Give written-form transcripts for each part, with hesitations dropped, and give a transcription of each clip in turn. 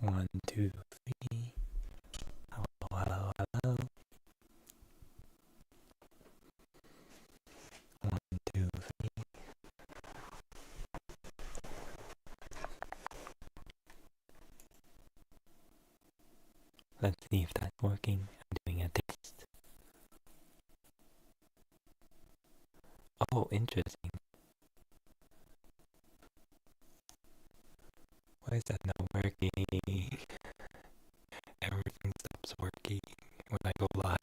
One, two, three. Hello, hello, hello. One, two, three. Let's see if that's working. I'm doing a test. Oh, interesting. Why is that not working? Everything stops working when I go live.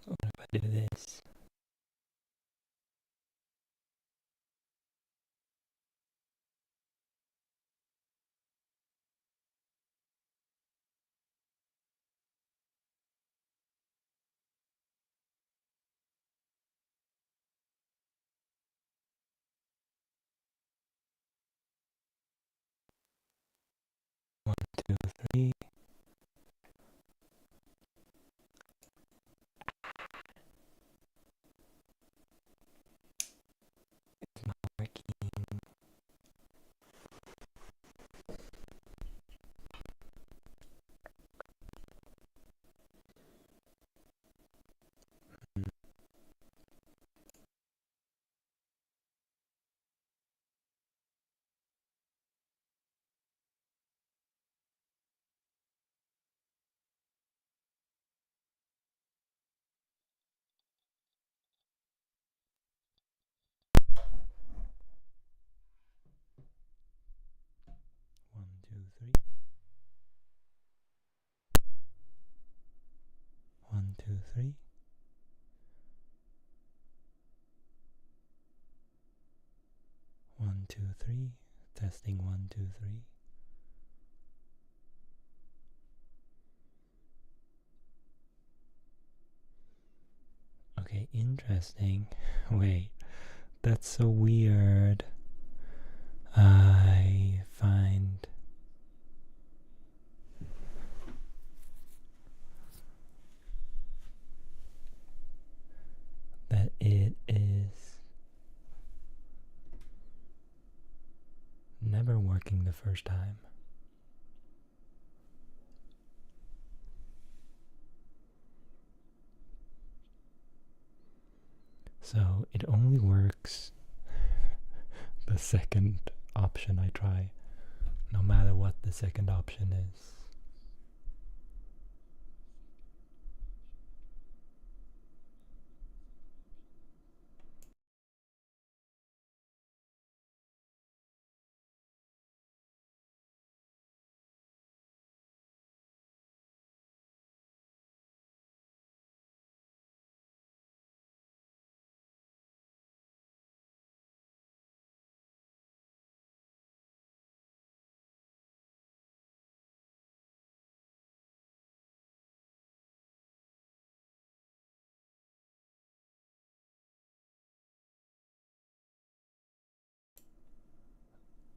What if I do this? One, two, three. It's not working. One, two, three. One, two, three. One, two, three. Testing one, two, three. Okay, interesting. Wait, that's so weird. I find that it is never working the first time. So it only works the second option I try, no matter what the second option is.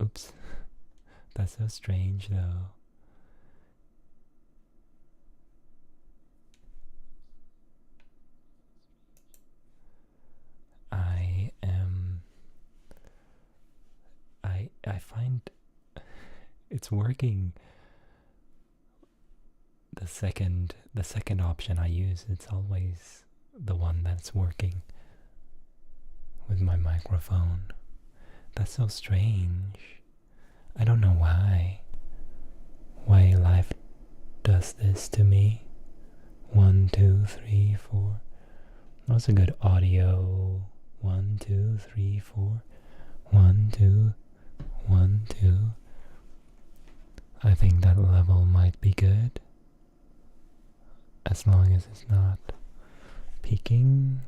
Oops, that's so strange though. I find it's working. The second option I use, it's always the one that's working with my microphone. That's so strange. I don't know why life does this to me. 1, 2, 3, 4. That's a good audio. 1, 2, 3, 4. 1, 2, 1, 2. I think that level might be good, as long as it's not peaking.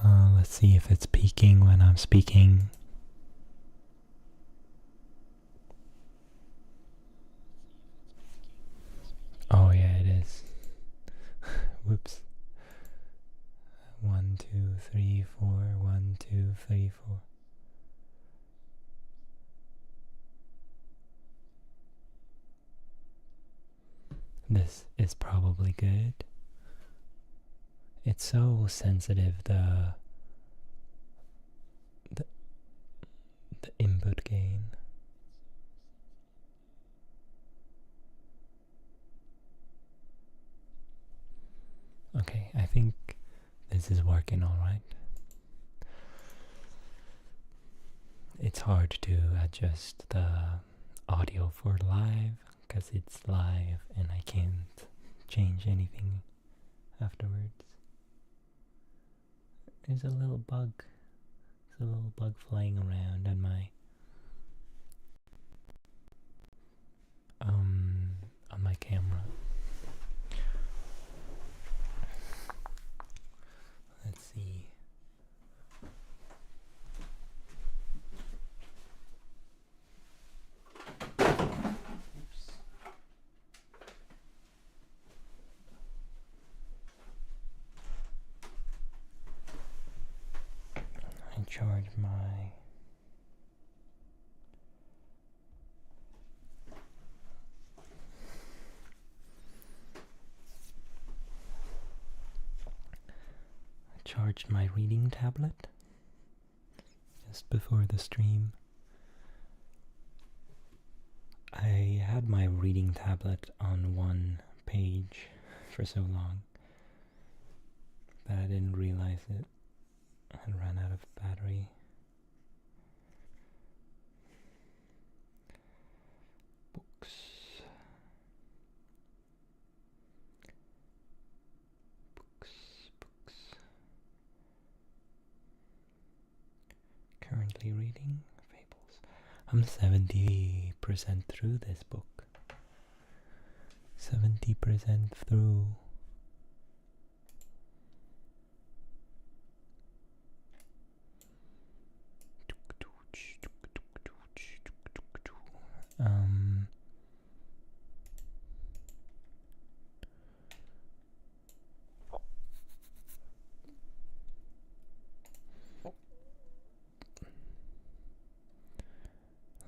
Let's see if it's peaking when I'm speaking. Oh yeah, it is. Whoops. 1, 2, 3, 4. 1, 2, 3, 4. This is probably good. It's so sensitive, the, the input gain. Okay, I think this is working alright. It's hard to adjust the audio for live because it's live and I can't change anything afterwards. There's a little bug. There's a little bug flying around on my camera. Let's see. Oops. I charge my reading tablet just before the stream. I had my reading tablet on one page for so long that I didn't realize it had run out of battery. Books. Currently reading Fables. I'm 70% through this book. 70% through.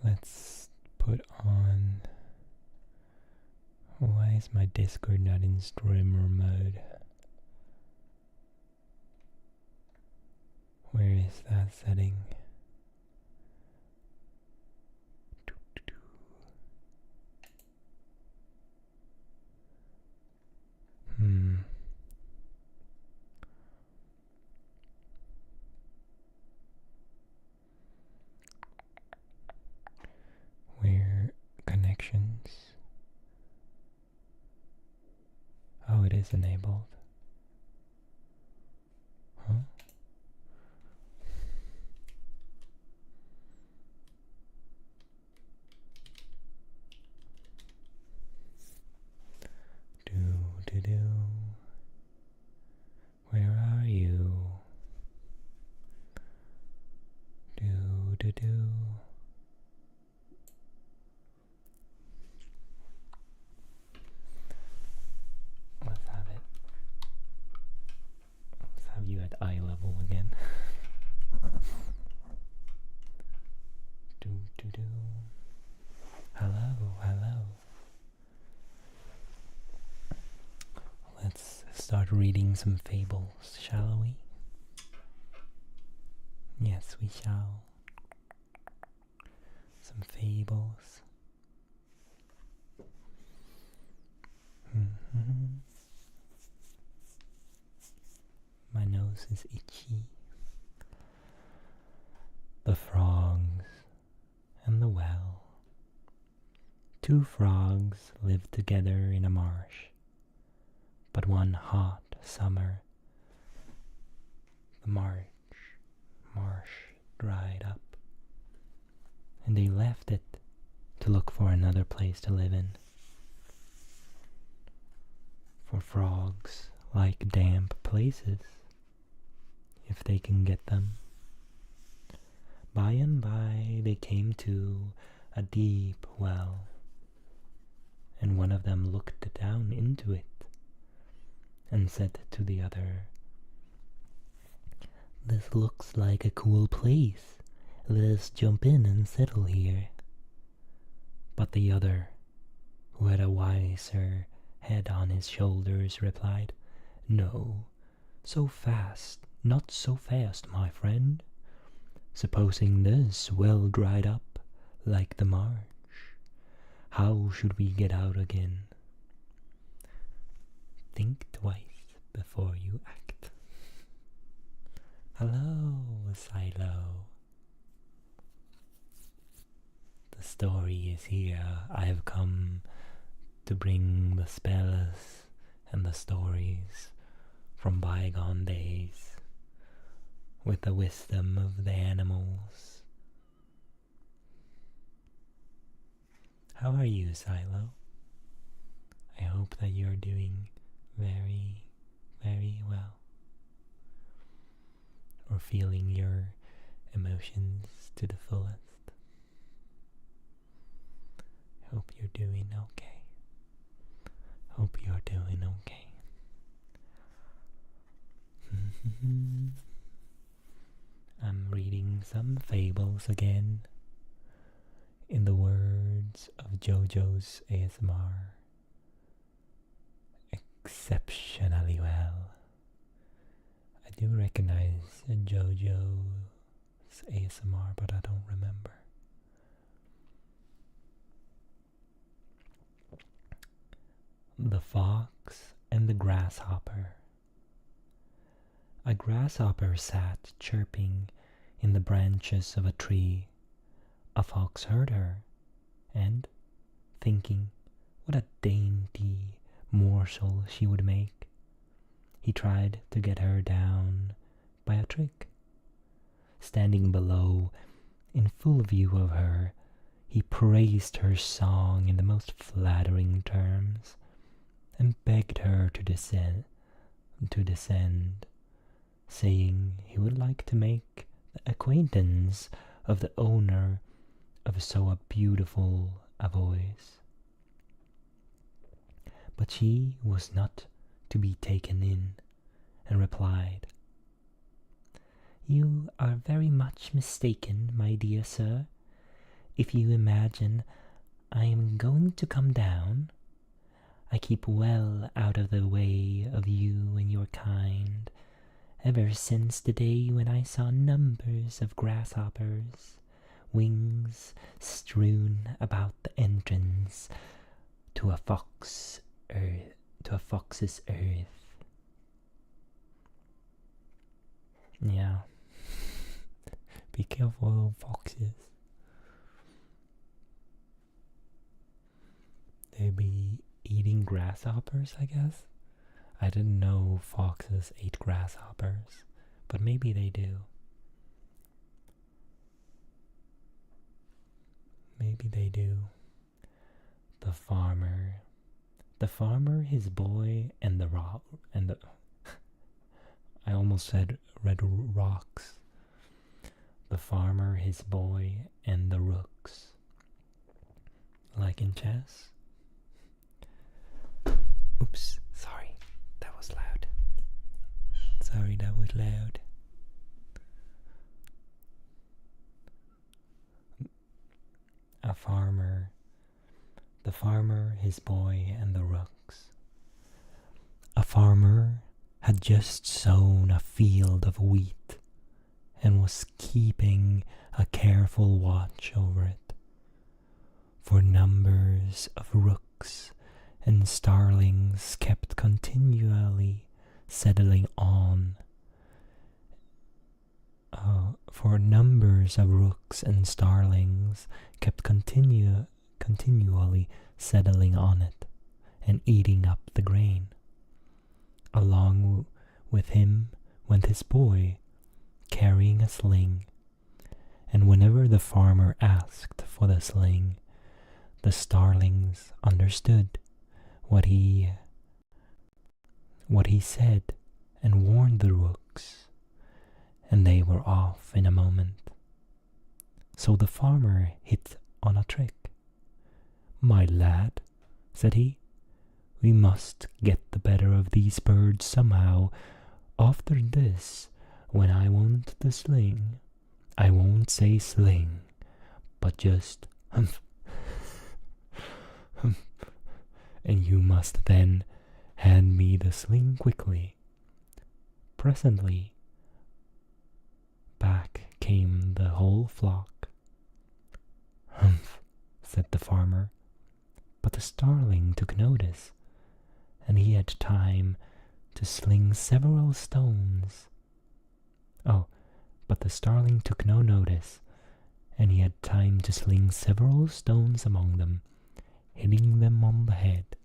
Let's put on. Why is my Discord not in streamer mode? Where is that setting? Where connections? Oh, it is enabled. Huh? Do. Where are you? Do. Let's have it. Let's have you at eye level again. Do. Hello. Let's start reading some fables, shall we? Yes, we shall. Some fables. My nose is itchy. The frogs and the well. 2 frogs lived together in a marsh, but one hot summer the marsh dried up, and they left it to look for another place to live in. For frogs like damp places, if they can get them. By and by they came to a deep well, and one of them looked down into it and said to the other, "This looks like a cool place. Let us jump in and settle here." But the other, who had a wiser head on his shoulders, replied, "No, So fast, not so fast, my friend. Supposing this well dried up like the marsh, how should we get out again? Think twice before you act. Hello, Silo. The story is here. I have come to bring the spells and the stories from bygone days with the wisdom of the animals. How are you, Silo? I hope that you're doing very, very well. Or feeling your emotions to the fullest. Hope you're doing okay. Hope you're doing okay. I'm reading some fables again in the words of JoJo's ASMR. Exceptionally well. I do recognize JoJo's ASMR, but I don't remember. The Fox and the Grasshopper. A grasshopper sat chirping in the branches of a tree. A fox heard her, and, thinking what a dainty morsel she would make, he tried to get her down by a trick. Standing below, in full view of her, he praised her song in the most flattering terms, and begged her to descend, saying he would like to make the acquaintance of the owner of so beautiful a voice. But she was not to be taken in, and replied, "You are very much mistaken, my dear sir, if you imagine I am going to come down. I keep well out of the way of you and your kind, ever since the day when I saw numbers of grasshoppers, wings strewn about the entrance to a fox's earth." Yeah. Be careful of foxes. They be eating grasshoppers, I guess. I didn't know foxes ate grasshoppers, but maybe they do. Maybe they do. The farmer, his boy, and the I almost said red rocks. The farmer, his boy, and the rooks. Like in chess? Oops, sorry, that was loud. The farmer, his boy, and the rooks. A farmer had just sown a field of wheat and was keeping a careful watch over it. For numbers of rooks and starlings kept continually settling on. Continually settling on it and eating up the grain. Along with him went his boy, carrying a sling, and whenever the farmer asked for the sling, the starlings understood what he said and warned the rooks, and they were off in a moment. So the farmer hit on a trick. "My lad," said he, "we must get the better of these birds somehow. After this, when I want the sling, I won't say sling, but just humph, humph, and you must then hand me the sling quickly. Presently, back came the whole flock. "Humph," said the farmer, but the starling took notice, and he had time to sling several stones. Oh, but the starling took no notice, and he had time to sling several stones among them, hitting them on the head.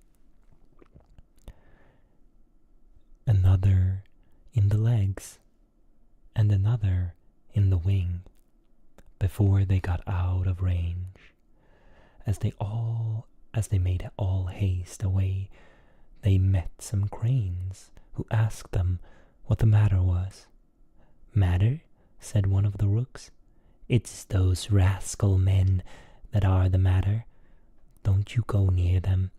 Another in the legs, and another in the wing, before they got out of range. As they made all haste away, they met some cranes, who asked them what the matter was. "Matter?" said one of the rooks. "It's those rascal men that are the matter. Don't you go near them.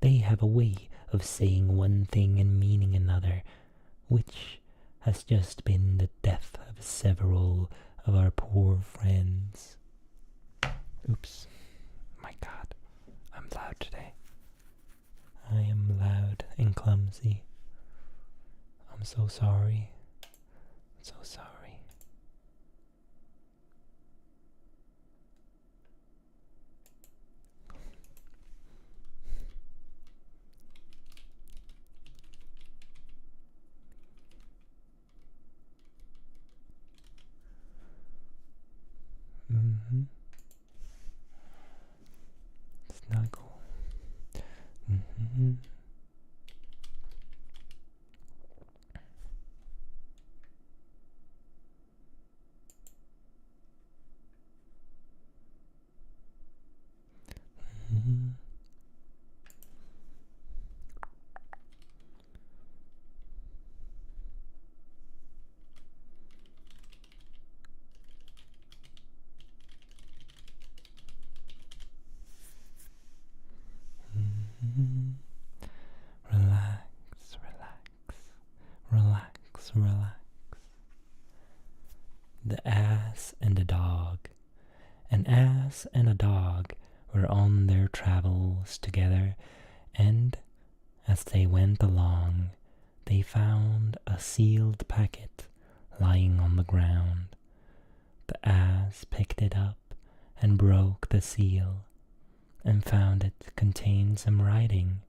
They have a way of saying one thing and meaning another, which has just been the death of several of our poor friends." Oops. My God, I'm loud today. I am loud and clumsy. I'm so sorry. So sorry. Snuggle. Relax, relax, relax, relax. The ass and the dog. An ass and a dog were on their travels together, and as they went along, they found a sealed packet lying on the ground. The ass picked it up and broke the seal, and found it contained some writing,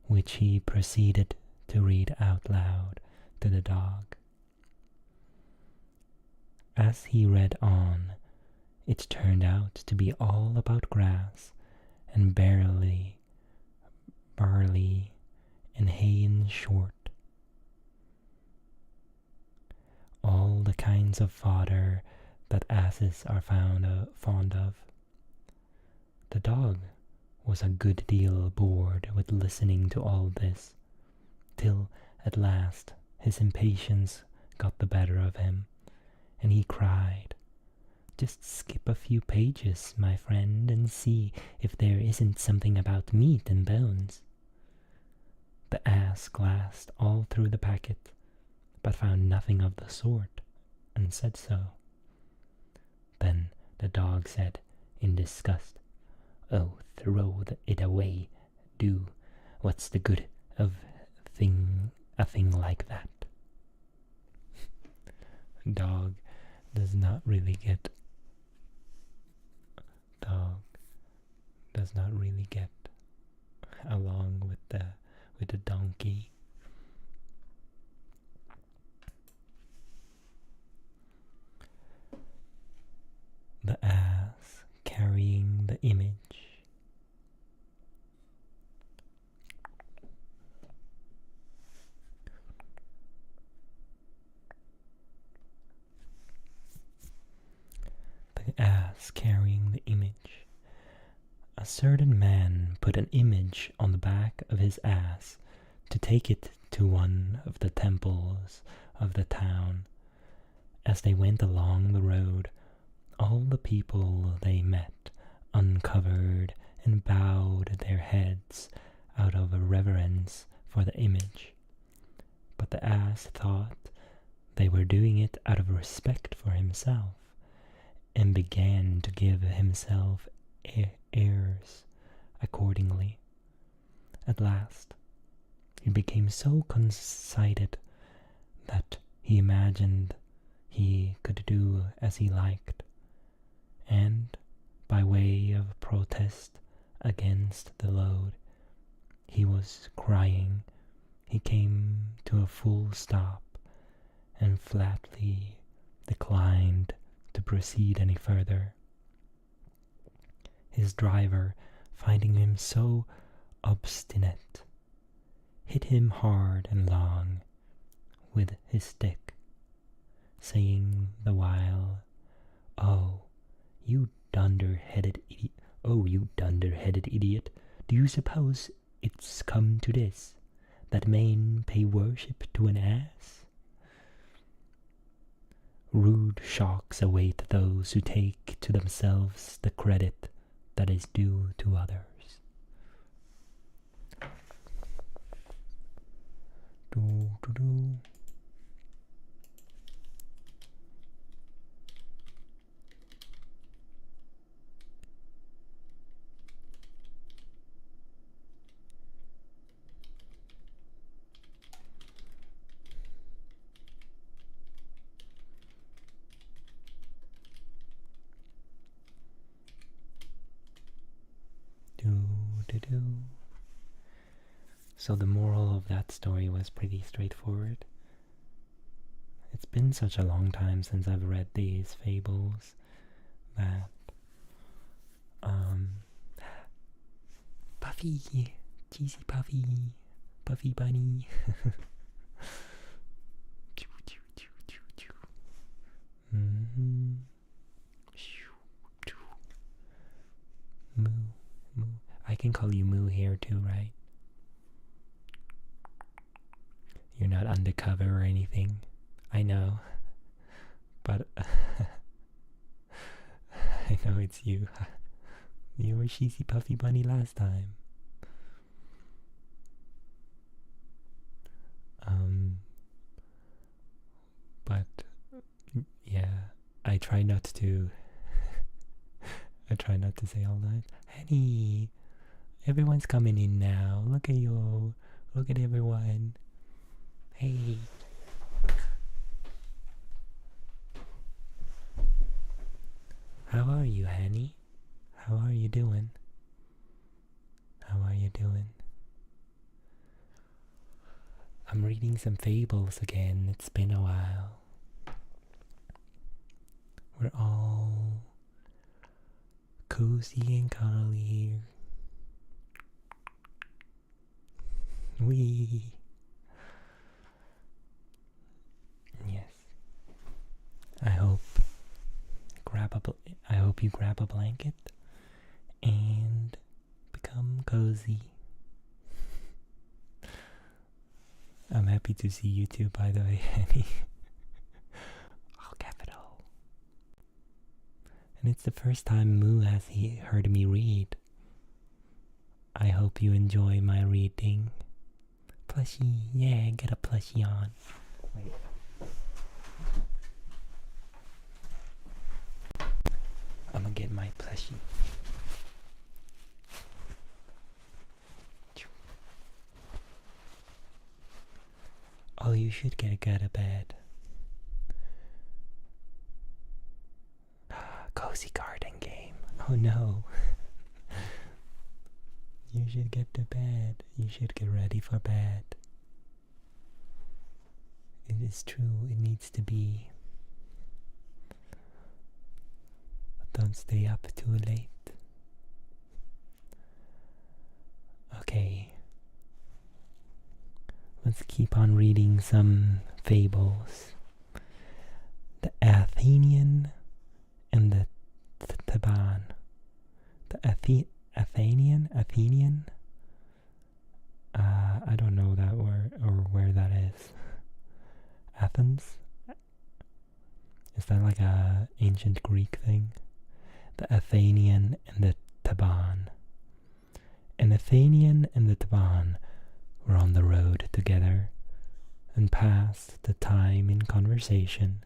which he proceeded to read out loud to the dog. As he read on, it turned out to be all about grass and barley, and hay in short. All the kinds of fodder that asses are fond of. The dog was a good deal bored with listening to all this, till at last his impatience got the better of him, and he cried, "Just skip a few pages, my friend, and see if there isn't something about meat and bones." The ass glanced all through the packet, but found nothing of the sort, and said so. Then the dog said, in disgust, "Oh, throw it away, do. What's the good of a thing like that?" Dog does not really get along with the donkey. The ass carrying the image. The ass carrying the image. A certain man put an image on the back of his ass to take it to one of the temples of the town. As they went along the road, all the people they met uncovered and bowed their heads out of a reverence for the image. But the ass thought they were doing it out of respect for himself, and began to give himself airs accordingly. At last, he became so conceited that he imagined he could do as he liked, and by way of protest against the load he was crying, he came to a full stop and flatly declined to proceed any further. His driver, finding him so obstinate, hit him hard and long with his stick, saying the while, "Oh, you dunder-headed idiot! Oh, you dunder-headed idiot! Do you suppose it's come to this, that men pay worship to an ass? Rude shocks await those who take to themselves the credit that is due to others." Do, do, do. So the moral of that story was pretty straightforward. It's been such a long time since I've read these fables that Puffy, cheesy Puffy, Puffy bunny. Moo, moo. I can call you Moo here too, right? You're not undercover or anything. I know. But I know it's you. You were cheesy Puffy bunny last time. But yeah, I try not to I try not to say all that. Honey, everyone's coming in now. Look at you. Look at everyone. Hey. How are you, honey? How are you doing? How are you doing? I'm reading some fables again. It's been a while. We're all cozy and cuddly here. Wee. Yes. I hope you grab a blanket and become cozy. I'm happy to see you too, by the way, Annie. Oh, capital. And it's the first time Moo has heard me read. I hope you enjoy my reading. Plushie, yeah, get a plushie on. Wait. I'm gonna get my plushie. Oh, you should get out of bed. Cozy garden game. Oh no. You should get to bed. You should get ready for bed. It is true, it needs to be. But don't stay up too late. Okay. Let's keep on reading some fables. The Athenian and the Theban. The Athenian? I don't know that word or where that is. Athens? Is that like a ancient Greek thing? The Athenian and the Theban. An Athenian and the Theban were on the road together and passed the time in conversation,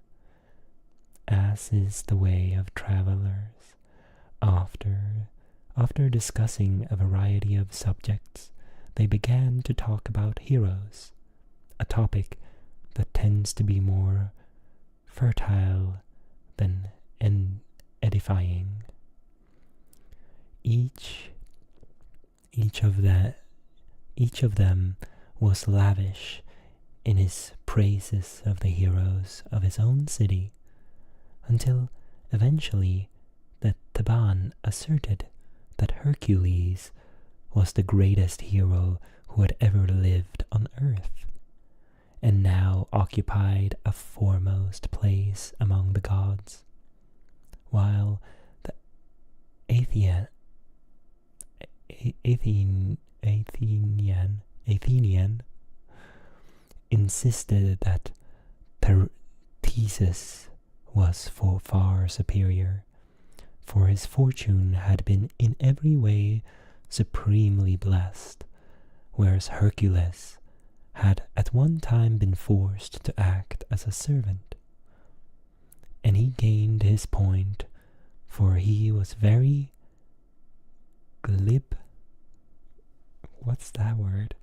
as is the way of travelers. After discussing a variety of subjects, they began to talk about heroes, a topic that tends to be more fertile than edifying. Each of them was lavish in his praises of the heroes of his own city, until eventually the Theban asserted that Hercules was the greatest hero who had ever lived on earth, and now occupied a foremost place among the gods, while the Athenian insisted that Theseus was far superior, for his fortune had been in every way supremely blessed, whereas Hercules had at one time been forced to act as a servant. And he gained his point, for he was very glib. What's that word?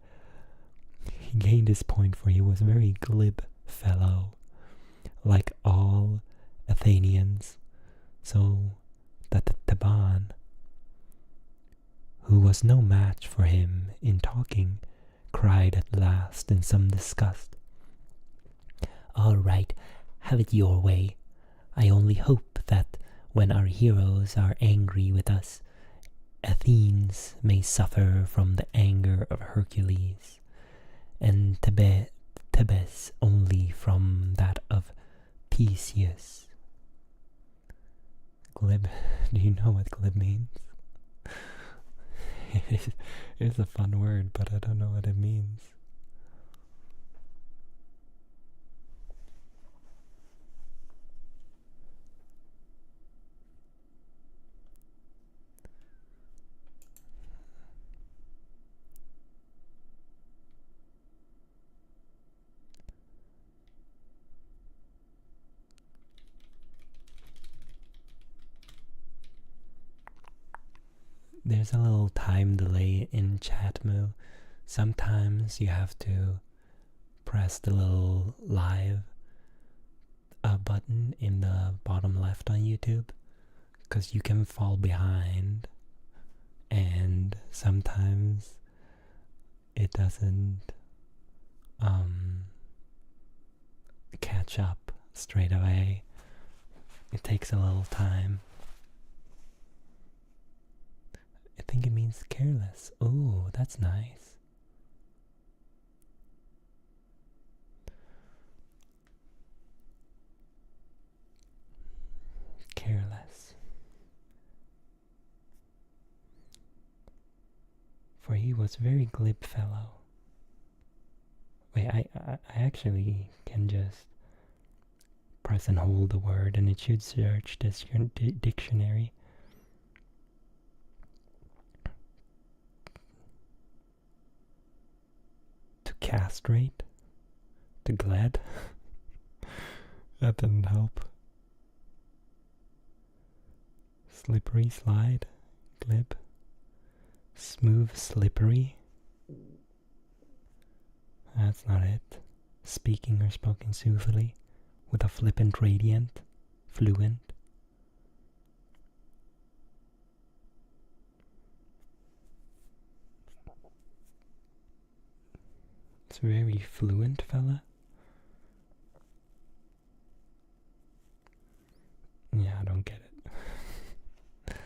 He gained his point, for he was a very glib fellow, like all Athenians, so that the Theban, who was no match for him in talking, cried at last in some disgust, "All right, have it your way. I only hope that when our heroes are angry with us, Athens may suffer from the anger of Hercules, and Thebes only from that of Theseus." Glib. Do you know what glib means? It's a fun word, but I don't know what it means. There's a little time delay in Chatmoo. Sometimes you have to press the little live button in the bottom left on YouTube, because you can fall behind, and sometimes it doesn't catch up straight away. It takes a little time. I think it means careless. Oh, that's nice. Careless. For he was very glib fellow. Wait, I actually can just press and hold the word and it should search this dictionary. To castrate? To glad? That didn't help. Slippery slide? Glib? Smooth slippery? That's not it. Speaking or spoken soothily, with a flippant radiant, fluent. It's very fluent, fella. Yeah, I don't get it.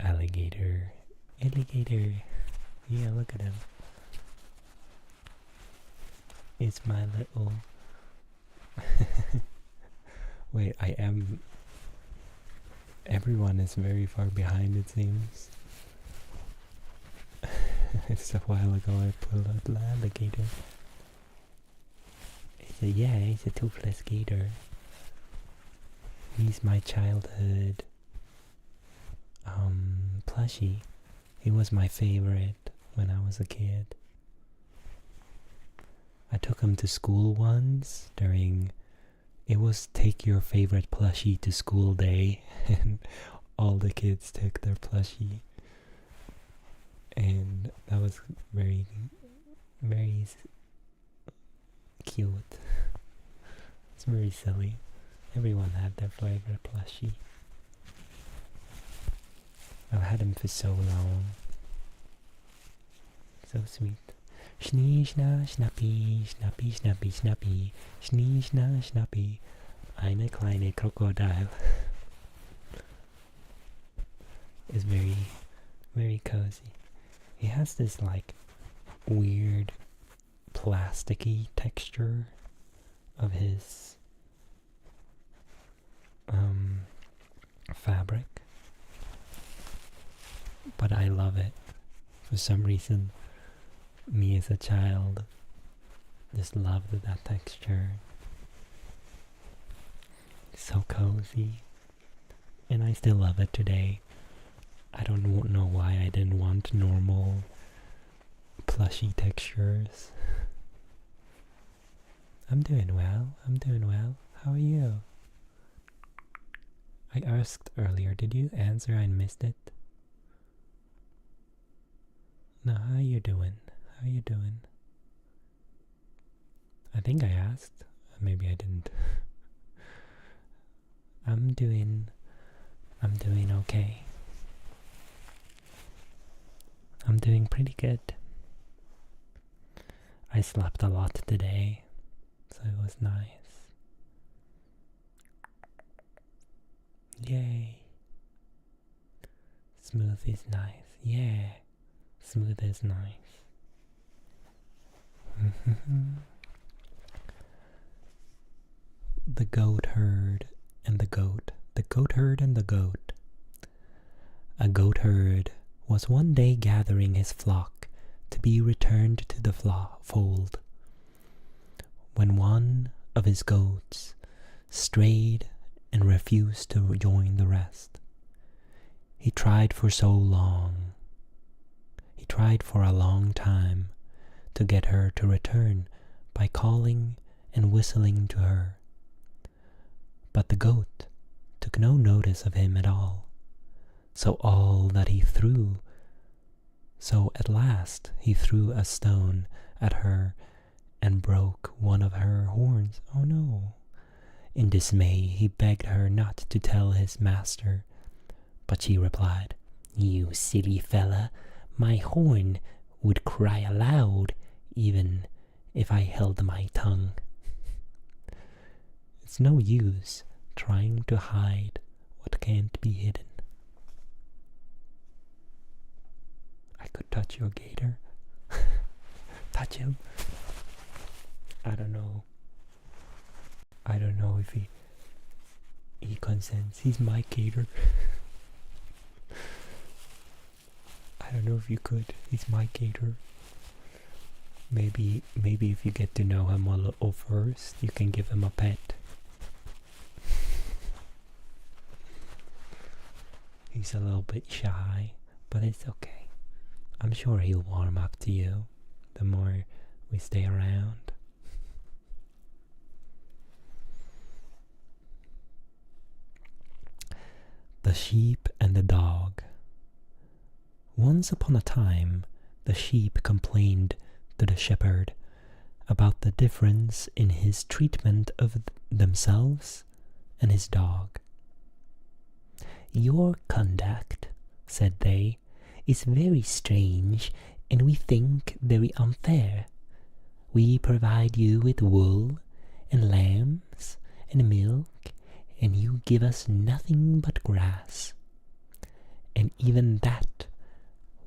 Alligator. Alligator. Yeah, look at him. It's my little... Wait, I am... Everyone is very far behind, it seems. It's a while ago I pulled out the alligator. It's a toothless gator. He's my childhood plushie. He was my favorite when I was a kid. I took him to school once during... It was take your favorite plushie to school day, and all the kids took their plushie. And that was very, very cute. It's very silly. Everyone had their favorite plushie. I've had him for so long. So sweet. Schnee, schna, schnappi, schnappi, schnappi, schnappi. Schnee, schna, schnappi. Eine kleine Krokodil. It's very, very cozy. He has this like weird plasticky texture of his fabric, but I love it. For some reason, me as a child just loved that texture. So cozy, and I still love it today. I don't know why I didn't want normal plushy textures. I'm doing well. How are you? I asked earlier, did you answer? I missed it. No, how you doing? I think I asked. Maybe I didn't. I'm doing okay. I'm doing pretty good. I slept a lot today, so it was nice. Yay. Smooth is nice. Yeah. Smooth is nice. The goat herd and the goat. The goat herd and the goat. A goat herd was one day gathering his flock to be returned to the fold, when one of his goats strayed and refused to join the rest. He tried for a long time to get her to return by calling and whistling to her. But the goat took no notice of him at all. So at last he threw a stone at her and broke one of her horns. Oh no. In dismay he begged her not to tell his master, but she replied, "You silly fella, my horn would cry aloud even if I held my tongue." It's no use trying to hide what can't be hidden. I could touch your gator. Touch him. I don't know if he consents. He's my gator. I don't know if you could. He's my gator. Maybe if you get to know him a little first, you can give him a pet. He's a little bit shy, but it's okay. I'm sure he'll warm up to you the more we stay around. The sheep and the dog. Once upon a time, the sheep complained to the shepherd about the difference in his treatment of themselves and his dog. "Your conduct," said they, "is very strange, and we think very unfair. We provide you with wool and lambs and milk, and you give us nothing but grass. And even that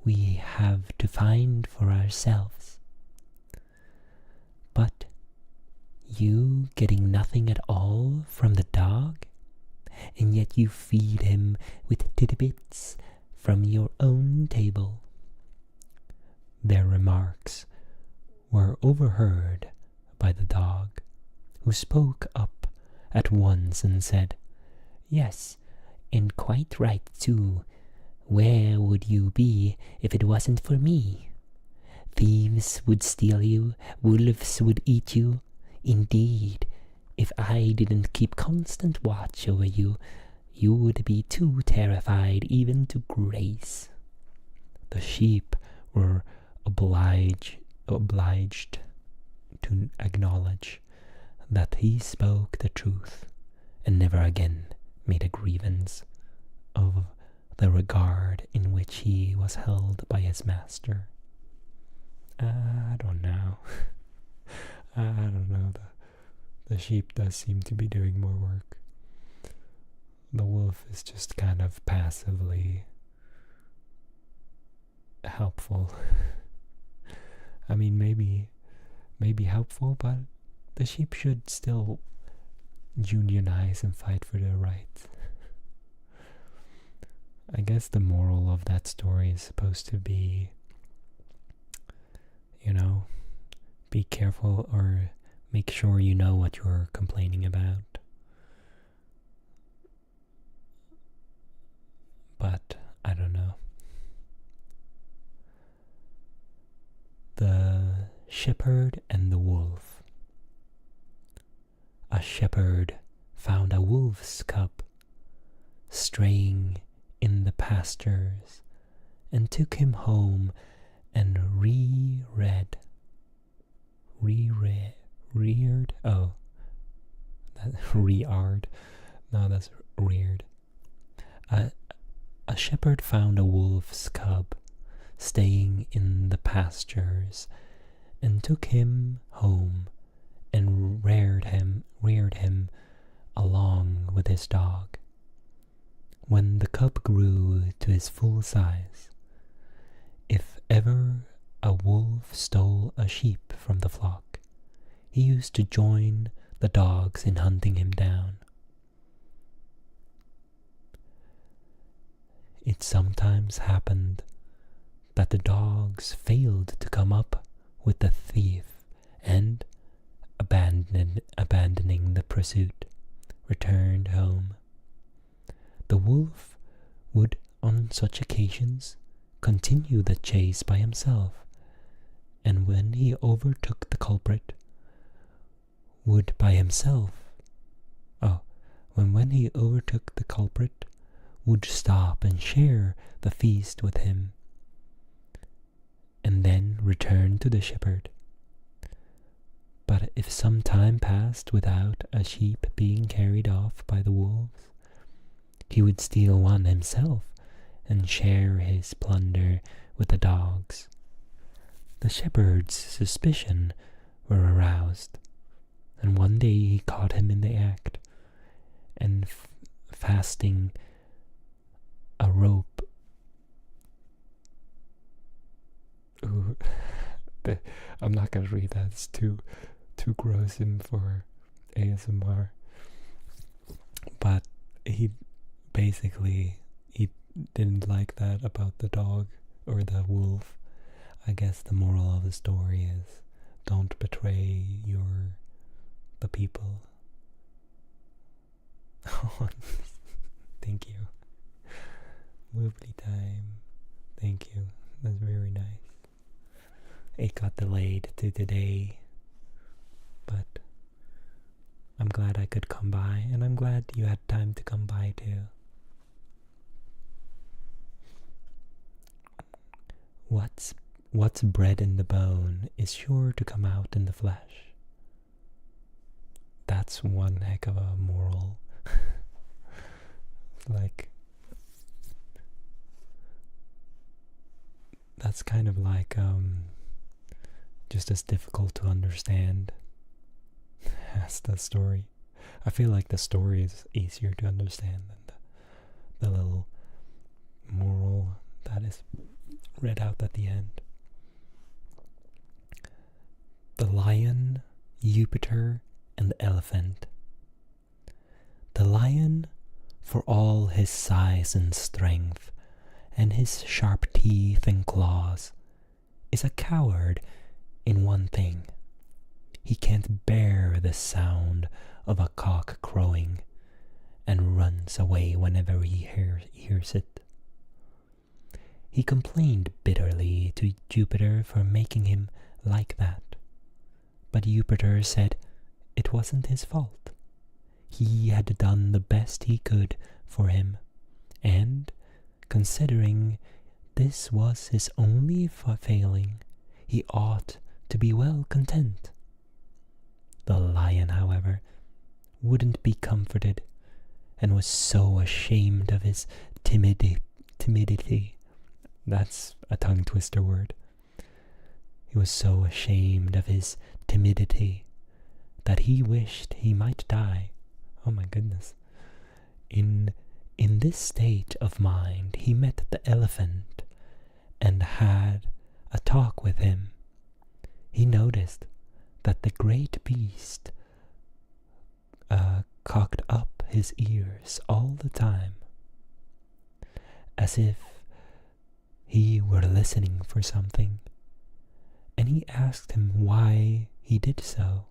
we have to find for ourselves. But you getting nothing at all from the dog, and yet you feed him with tidbits from your own table." Their remarks were overheard by the dog, who spoke up at once and said, "Yes, and quite right too. Where would you be if it wasn't for me? Thieves would steal you, wolves would eat you. Indeed, if I didn't keep constant watch over you, you would be too terrified even to graze." The sheep were obliged to acknowledge that he spoke the truth and never again made a grievance of the regard in which he was held by his master. I don't know. I don't know. The sheep does seem to be doing more work. The wolf is just kind of passively helpful. I mean, maybe helpful, but the sheep should still unionize and fight for their rights. I guess the moral of that story is supposed to be, be careful or make sure you know what you're complaining about. But I don't know. The Shepherd and the Wolf. A shepherd found a wolf's cub straying in the pastures and took him home and reared. Oh, that's reared. No, that's reared. A shepherd found a wolf's cub staying in the pastures and took him home and reared him along with his dog. When the cub grew to his full size, if ever a wolf stole a sheep from the flock, he used to join the dogs in hunting him down. It sometimes happened that the dogs failed to come up with the thief and, abandoning the pursuit, returned home. The wolf would, on such occasions, continue the chase by himself, and when he overtook the culprit, would stop and share the feast with him, and then return to the shepherd. But if some time passed without a sheep being carried off by the wolves, he would steal one himself and share his plunder with the dogs. The shepherd's suspicion were aroused, and one day he caught him in the act, and fastening a rope. Ooh, I'm not gonna read that. It's too gruesome for ASMR. But he didn't like that about the dog or the wolf. I guess the moral of the story is don't betray the people. Thank you. Lovely time. Thank you. That's very nice. It got delayed to today, but I'm glad I could come by, and I'm glad you had time to come by too. What's bred in the bone is sure to come out in the flesh. That's one heck of a moral. That's kind of like just as difficult to understand as the story. I feel like the story is easier to understand than the little moral that is read out at the end. The lion, Jupiter, and the elephant. The lion, for all his size and strength, and his sharp teeth and claws, is a coward in one thing. He can't bear the sound of a cock crowing, and runs away whenever he hears it. He complained bitterly to Jupiter for making him like that, but Jupiter said it wasn't his fault. He had done the best he could for him, and, considering this was his only failing, he ought to be well content. The lion lion, however, wouldn't be comforted, and was so ashamed of his timidity. That's a tongue twister word. He was so ashamed of his timidity that he wished he might die. Oh my goodness. In this state of mind, he met the elephant and had a talk with him. He noticed that the great beast cocked up his ears all the time, as if he were listening for something, and he asked him why he did so.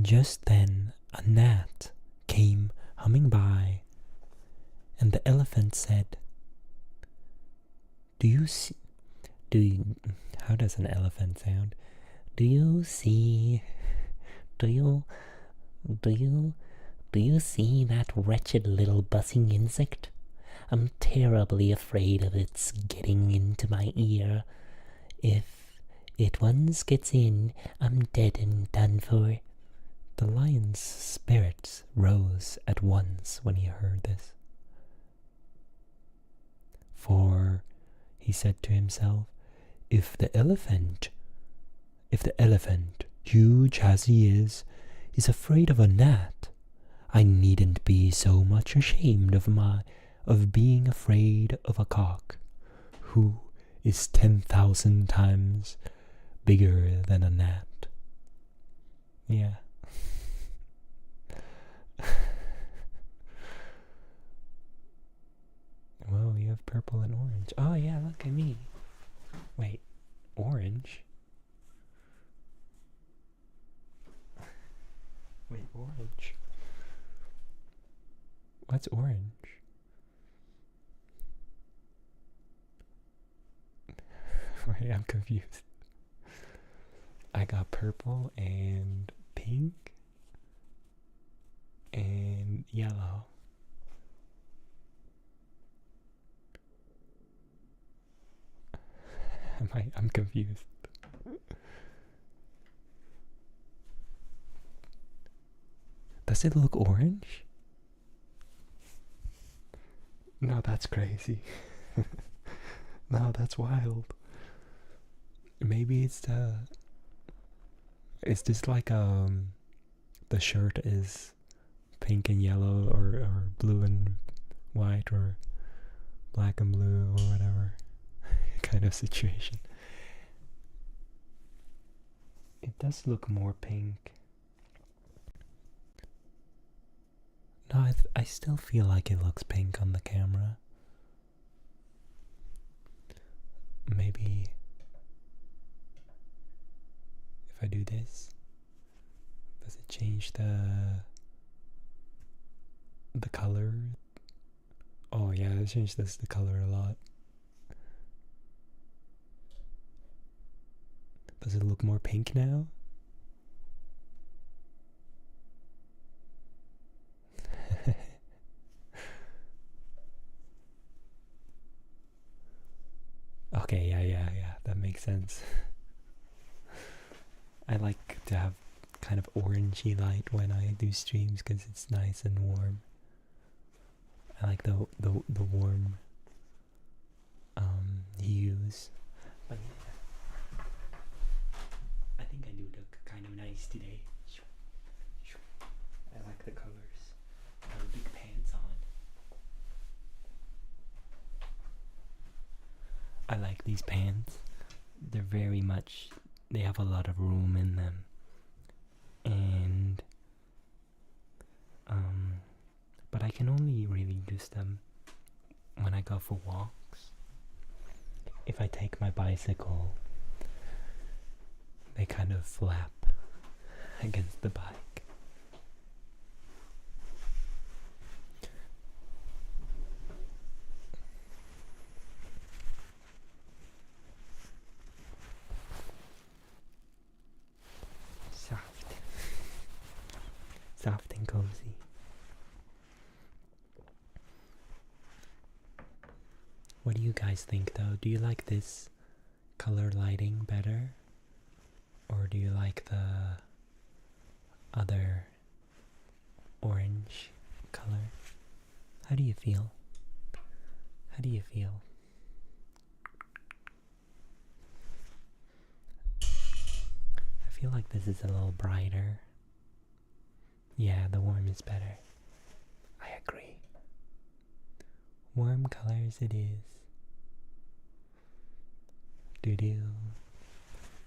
Just then a gnat came humming by, and the elephant said, how does an elephant sound? Do you see that wretched little buzzing insect? I'm terribly afraid of its getting into my ear. If it once gets in, I'm dead and done for. The lion's spirits rose at once when he heard this. For, he said to himself, if the elephant, huge as he is afraid of a gnat, I needn't be so much ashamed of being afraid of a cock, who is 10,000 times bigger than a gnat. Yeah. Whoa, you have purple and orange. Oh yeah, look at me. Wait, orange? Wait, orange? What's orange? Wait, I'm confused. I got purple and pink and yellow. I'm confused. Does it look orange? No, that's crazy. No, that's wild. Maybe it's just like the shirt is pink and yellow or blue and white or black and blue or whatever kind of situation. It does look more pink. No, I still feel like it looks pink on the camera. Maybe if I do this, does it change the color? Oh yeah, it changes the color a lot. Does it look more pink now? Okay, yeah, that makes sense. I like to have kind of orangey light when I do streams because it's nice and warm. I like the warm hues. But yeah, I think I do look kind of nice today. I like the colors. I have big pants on. I like these pants. They're very much, they have a lot of room in them. And but I can only really use them when I go for walks. If I take my bicycle, they kind of flap against the bike. Soft and cozy. What do you guys think though? Do you like this color lighting better? Or do you like the other orange color? How do you feel? How do you feel? I feel like this is a little brighter. Yeah, the warm is better. I agree. Warm colors it is. Doo-doo.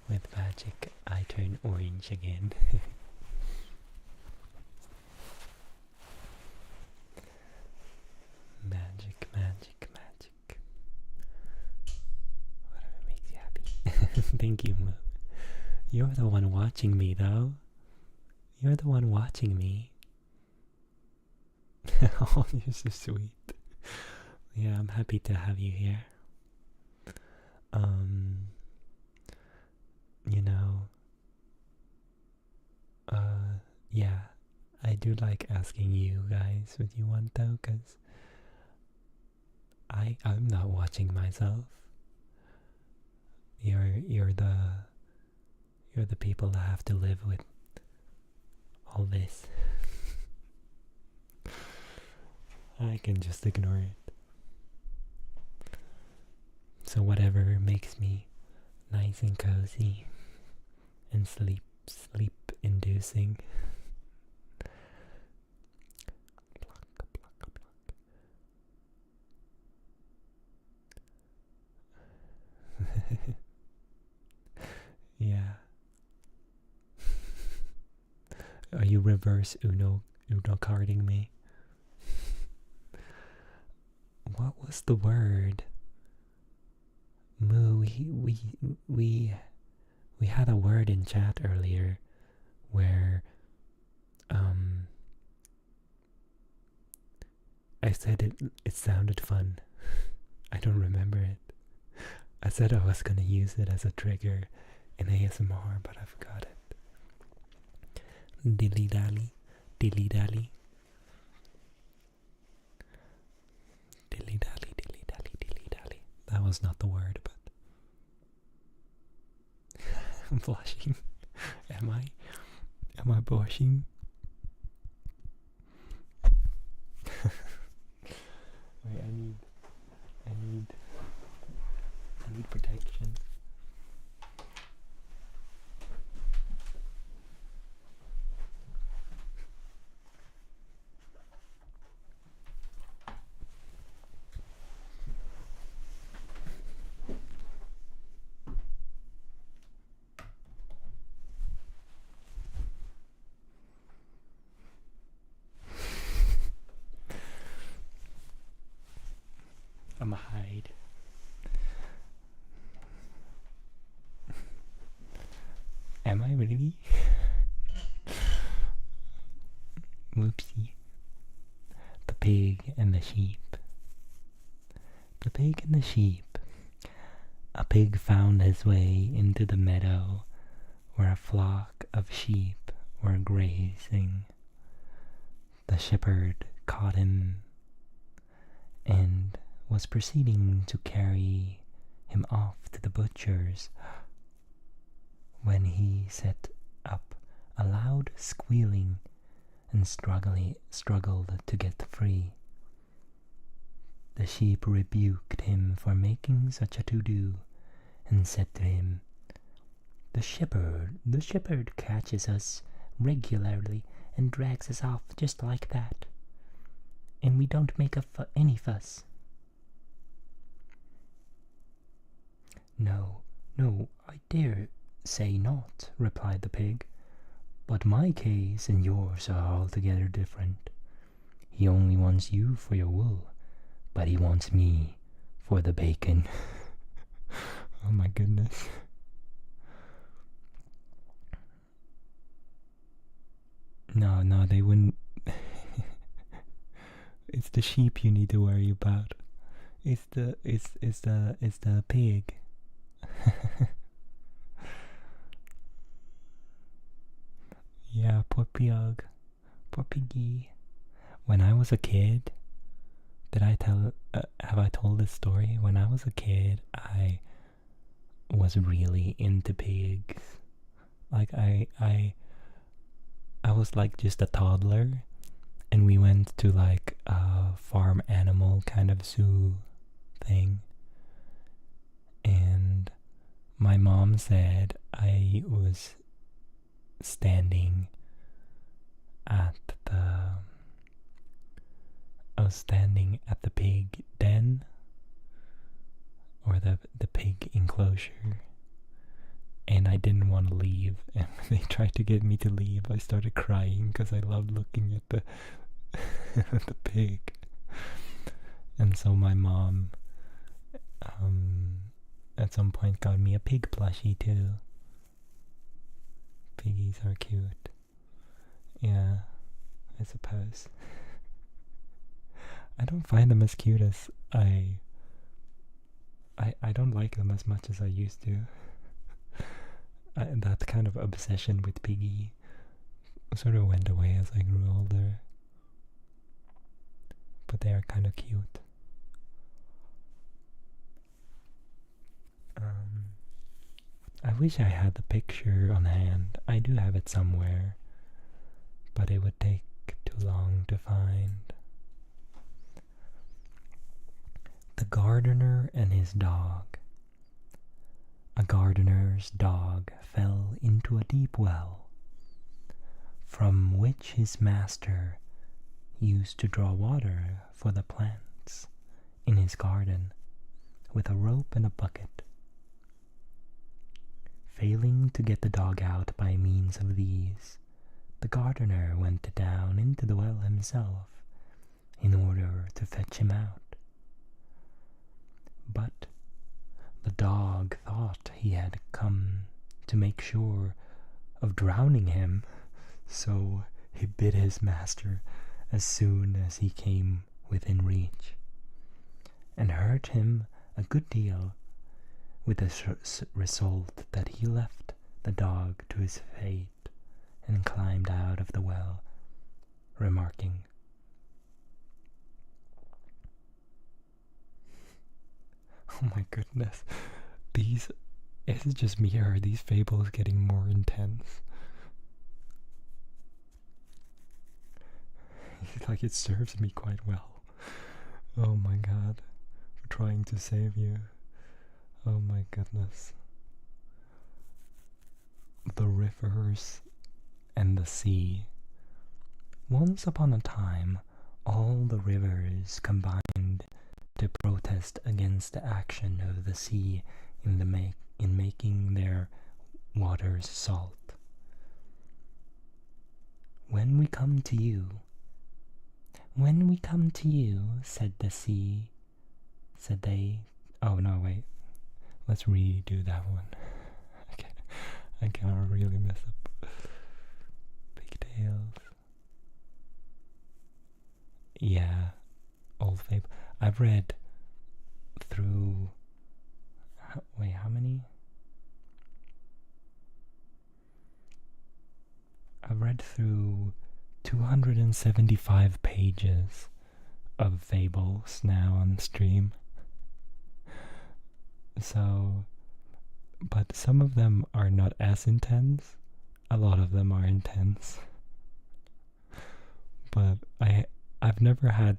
With magic, I turn orange again. Magic, magic, magic. Whatever makes you happy. Thank you, Mo. You're the one watching me, though. You're the one watching me. Oh, you're so sweet. Yeah, I'm happy to have you here. You know, yeah, I do like asking you guys what you want though, cause I'm not watching myself. You're the people that have to live with all this. I can just ignore it. So whatever makes me nice and cozy and sleep inducing. Yeah. Are you reverse Uno carding me? What was the word? Moo, we had a word in chat earlier where I said it sounded fun. I don't remember it. I said I was gonna use it as a trigger in ASMR, but I forgot it. Dilly dally, dilly dally. Dilly dally, dilly dally, dilly dally. That was not the word, but I'm blushing. Am I? Am I blushing? Wait, I need protection. I'ma hide. Am I really? Whoopsie. The pig and the sheep. The pig and the sheep. A pig found his way into the meadow where a flock of sheep were grazing. The shepherd caught him and was proceeding to carry him off to the butcher's when he set up a loud squealing and struggled to get free. The sheep rebuked him for making such a to-do and said to him, the shepherd catches us regularly and drags us off just like that, and we don't make any fuss. No, I dare say not, replied the pig, but my case and yours are altogether different. He only wants you for your wool, but he wants me for the bacon. Oh my goodness. No, they wouldn't. It's the sheep you need to worry about. It's the pig. Yeah, poor pig. Poor piggy. When I was a kid, have I told told this story? When I was a kid, I was really into pigs. Like I was like just a toddler, and we went to like a farm animal kind of zoo thing, and my mom said standing at the I was standing at the pig den, or the pig enclosure, and I didn't want to leave, and when they tried to get me to leave, I started crying because I loved looking at the the pig. And so my mom at some point got me a pig plushie too. Piggies are cute. Yeah, I suppose. I don't find them as cute as I don't like them as much as I used to. That kind of obsession with Piggy sort of went away as I grew older. But they are kind of cute. I wish I had the picture on hand. I do have it somewhere, but it would take too long to find. The gardener and his dog. A gardener's dog fell into a deep well, from which his master used to draw water for the plants in his garden with a rope and a bucket. Failing to get the dog out by means of these, the gardener went down into the well himself in order to fetch him out. But the dog thought he had come to make sure of drowning him, so he bit his master as soon as he came within reach, and hurt him a good deal, with the result that he left the dog to his fate and climbed out of the well, remarking, "Oh my goodness, is it just me, or are these fables getting more intense?" Like, it serves me quite well. Oh my god, for trying to save you. Oh my goodness. The rivers and the sea. Once upon a time, all the rivers combined to protest against the action of the sea in making their waters salt. When we come to you, said the sea, said they. Oh no, wait. Let's redo that one. I can't really mess up. Pigtails. Yeah, old fable. I've read through. Wait, how many? I've read through 275 pages of Fables now on stream. So, but some of them are not as intense. A lot of them are intense. But I've never had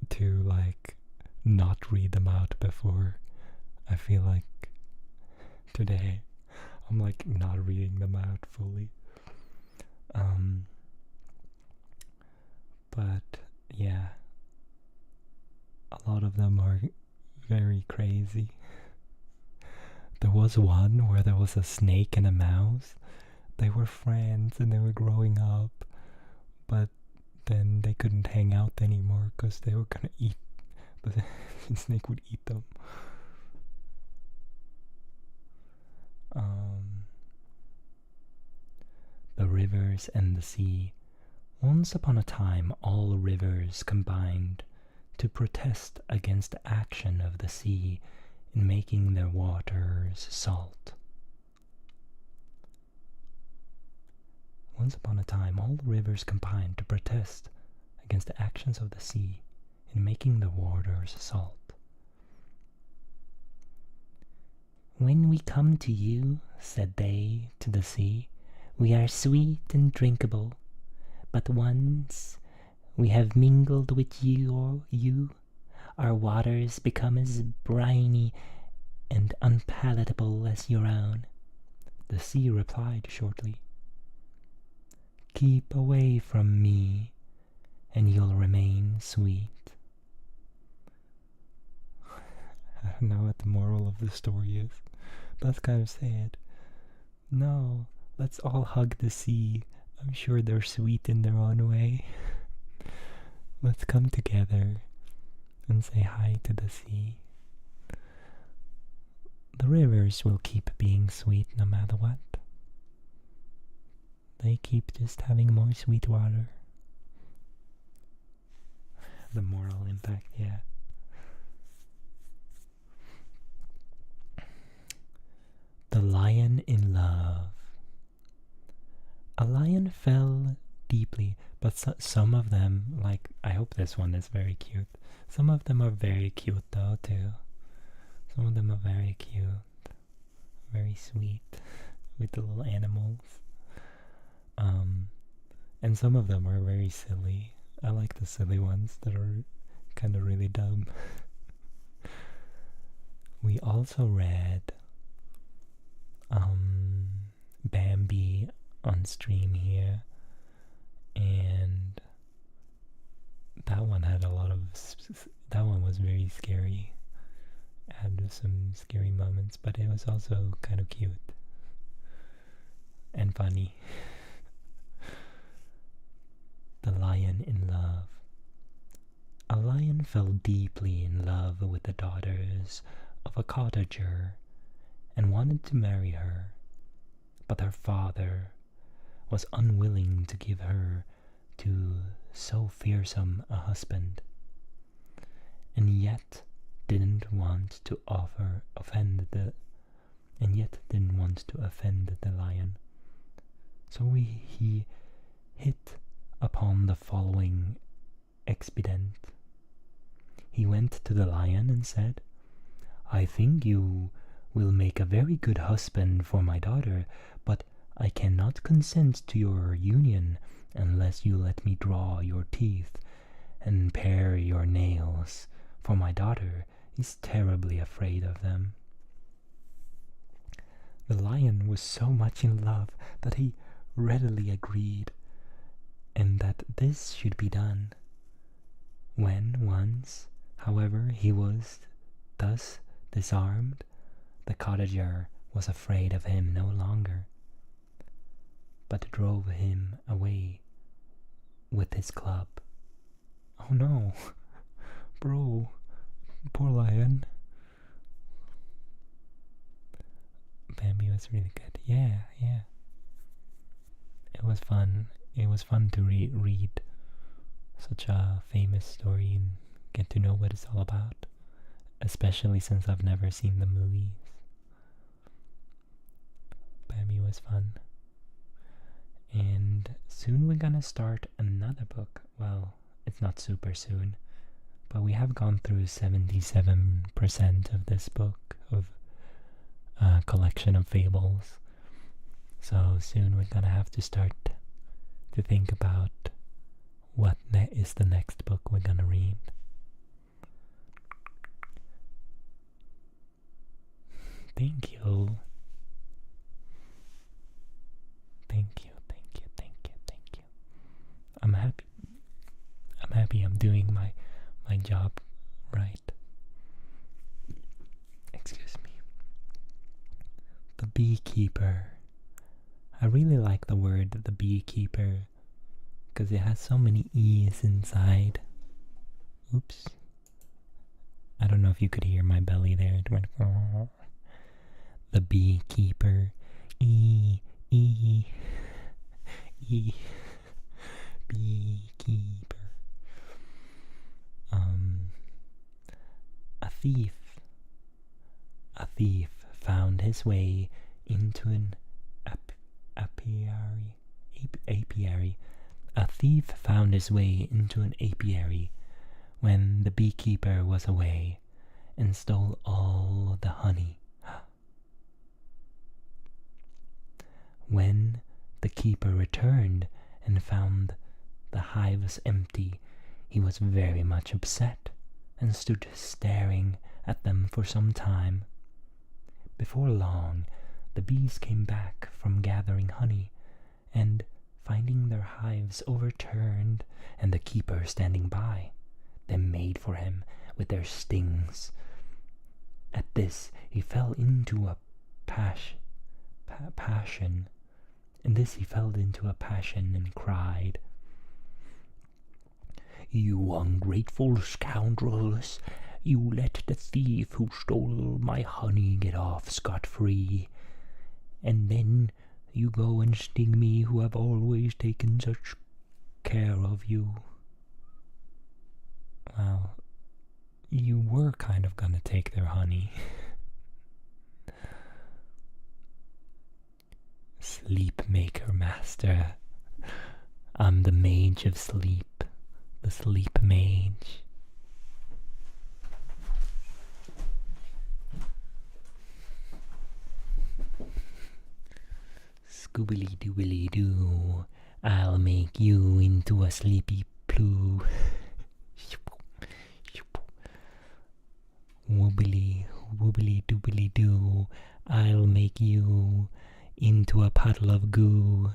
to like not read them out before. I feel like today I'm like not reading them out fully. But yeah, a lot of them are very crazy. There was one where there was a snake and a mouse. They were friends and they were growing up, but then they couldn't hang out anymore because they were gonna eat. The snake would eat them. The rivers and the sea. Once upon a time, all rivers combined to protest against the action of the sea in making their waters salt. Once upon a time, all the rivers combined to protest against the actions of the sea in making the waters salt. "When we come to you," said they to the sea, "we are sweet and drinkable, but once we have mingled with you, our waters become as briny and unpalatable as your own." The sea replied shortly, "Keep away from me, and you'll remain sweet." I don't know what the moral of the story is. That's kind of sad. No, let's all hug the sea. I'm sure they're sweet in their own way. Let's come together and say hi to the sea. The rivers will keep being sweet no matter what. They keep just having more sweet water. The moral impact, yeah. The Lion in Love. A lion fell deeply, but some of them, like, I hope this one is very cute. Some of them are very cute though, too. Some of them are very cute. Very sweet. With the little animals. And some of them are very silly. I like the silly ones that are kind of really dumb. We also read Bambi on stream here, and that one had a lot of that one was very scary. It had some scary moments, but it was also kind of cute and funny. The Lion in Love. A lion fell deeply in love with the daughters of a cottager and wanted to marry her, but her father was unwilling to give her to so fearsome a husband, and yet didn't want to offend the lion. So he hit upon the following expedient. He went to the lion and said, "I think you will make a very good husband for my daughter, but I cannot consent to your union unless you let me draw your teeth and pare your nails, for my daughter is terribly afraid of them." The lion was so much in love that he readily agreed, and that this should be done. When once, however, he was thus disarmed, the cottager was afraid of him no longer, but drove him away with his club. Oh no, bro, poor lion. Bambi was really good. Yeah. It was fun. It was fun to read such a famous story and get to know what it's all about, especially since I've never seen the movies. Bambi was fun. And soon we're gonna start another book. Well, it's not super soon, but we have gone through 77% of this book of a collection of fables. So soon we're gonna have to start to think about what is the next book we're gonna read. Thank you. I'm happy I'm doing my job right. Excuse me. The beekeeper. I really like the word the beekeeper because it has so many E's inside. Oops. I don't know if you could hear my belly there. It went. The beekeeper. E. Beekeeper. A thief found his way into an apiary. A thief found his way into an apiary when the beekeeper was away and stole all the honey. When the keeper returned and found the hives empty, he was very much upset and stood staring at them for some time. Before long, the bees came back from gathering honey, and finding their hives overturned and the keeper standing by, they made for him with their stings. At this he fell into a passion. And cried, "You ungrateful scoundrels! You let the thief who stole my honey get off scot-free, and then you go and sting me who have always taken such care of you." Well, you were kind of gonna take their honey. Sleep maker master. I'm the mage of sleep, the sleep mage. Scoobily doobily doo, I'll make you into a sleepy ploo. Woobily woobily doobily doo, I'll make you into a puddle of goo.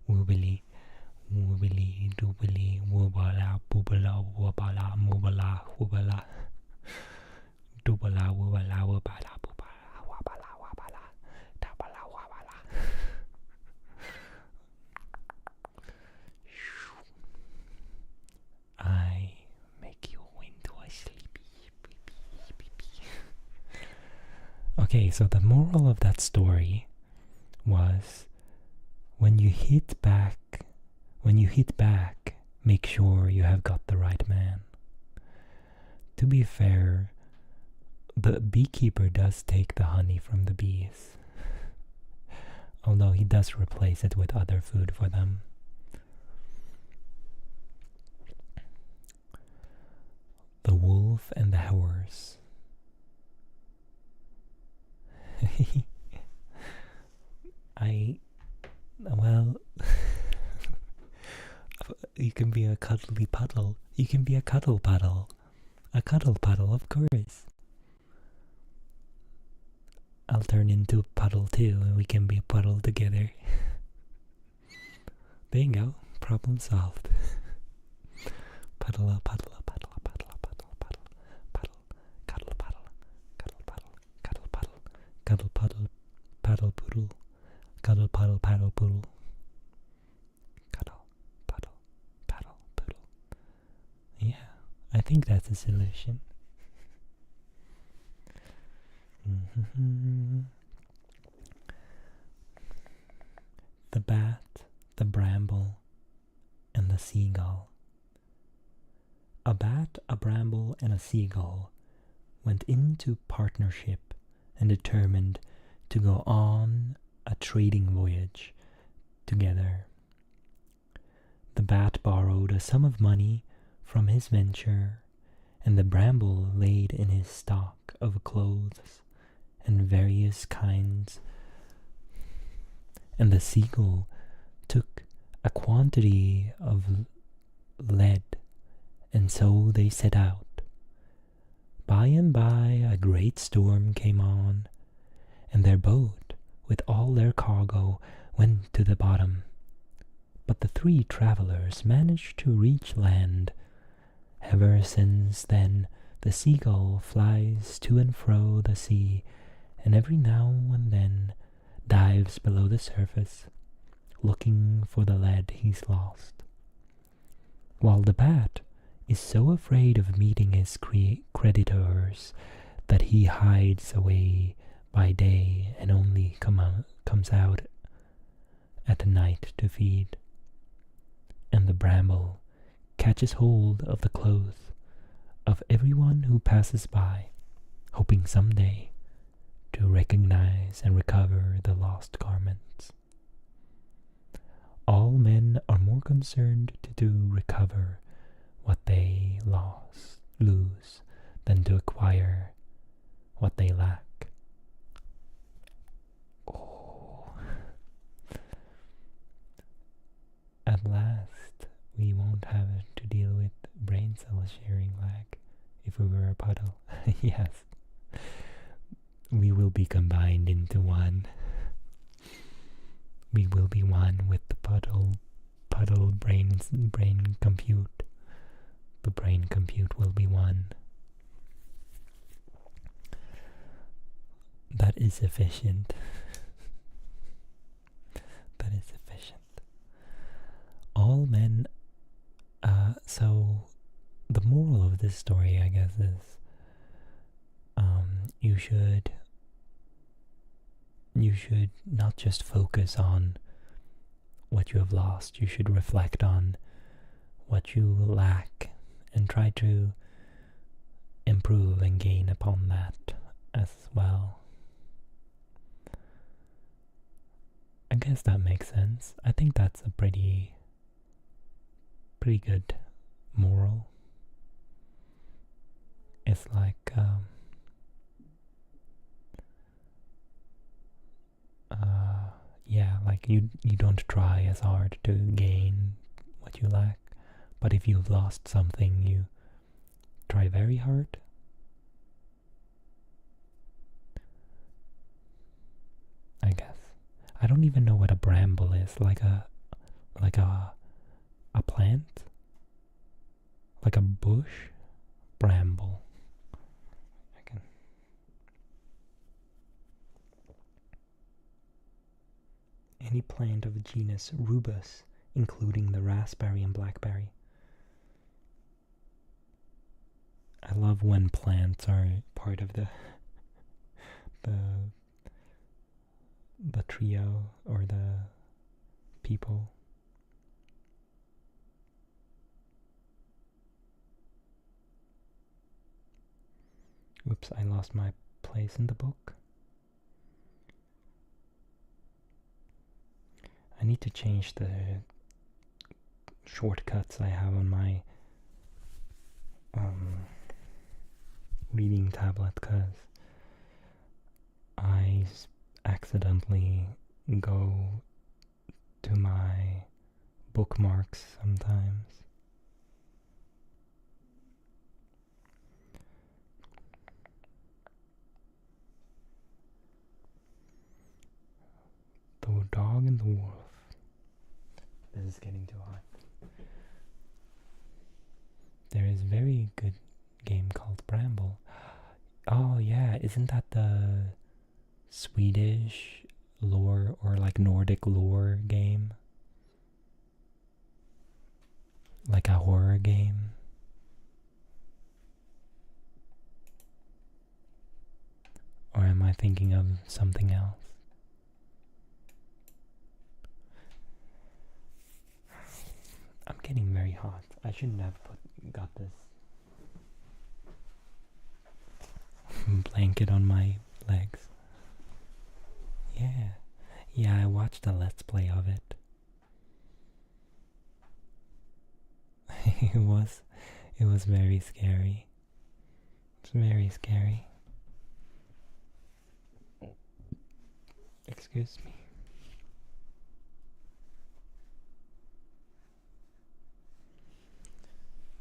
Woobily woobily doobily woobala boobala woobala moobala woobala doobala woobala woobala boobala woobala woobala tabala woobala. I make you into a sleepy. Okay, so the moral of that story was when you hit back, make sure you have got the right man. To be fair, the beekeeper does take the honey from the bees, although he does replace it with other food for them. The wolf and the horse. You can be a cuddly puddle. You can be a cuddle puddle. A cuddle puddle, of course. I'll turn into a puddle too, and we can be a puddle together. There you go. Problem solved. Puddle, puddle, puddle, puddle, puddle, puddle, puddle, cuddle, puddle, cuddle, puddle, cuddle, puddle, cuddle, puddle, paddle, poodle, cuddle, puddle, paddle, poodle. Yeah, I think that's a solution. The bat, the bramble, and the seagull. A bat, a bramble, and a seagull went into partnership and determined to go on a trading voyage together. The bat borrowed a sum of money from his venture, and the bramble laid in his stock of clothes and various kinds, and the seagull took a quantity of lead, and so they set out. By and by a great storm came on, and their boat, with all their cargo, went to the bottom. But the three travelers managed to reach land. Ever since then, the seagull flies to and fro the sea, and every now and then dives below the surface, looking for the lead he's lost. While the bat is so afraid of meeting his creditors that he hides away by day and only comes out at night to feed. And the bramble catches hold of the clothes of everyone who passes by, hoping someday to recognize and recover the lost garments. All men are more concerned to recover what they lose than to acquire what they lack. over a puddle. Yes. We will be combined into one. We will be one with the puddle brain compute. The brain compute will be one. That is efficient. That is efficient. All men. So the moral of this story, I guess, is you should not just focus on what you have lost. You should reflect on what you lack and try to improve and gain upon that as well. I guess that makes sense. I think that's a pretty good moral. It's like yeah, like you don't try as hard to gain what you lack, but if you've lost something, you try very hard. I guess. I don't even know what a bramble is. Like a plant? Like a bush? Bramble. Any plant of genus Rubus, including the raspberry and blackberry. I love when plants are part of the trio or the people. Oops, I lost my place in the book. I need to change the shortcuts I have on my reading tablet because I accidentally go to my bookmarks sometimes. The Dog and the Wolf. This is getting too hot. There is a very good game called Bramble. Oh yeah, isn't that the Swedish lore or like Nordic lore game? Like a horror game? Or am I thinking of something else? I'm getting very hot. I shouldn't have got this blanket on my legs. Yeah. Yeah, I watched a let's play of it. it was very scary. It's very scary. Excuse me.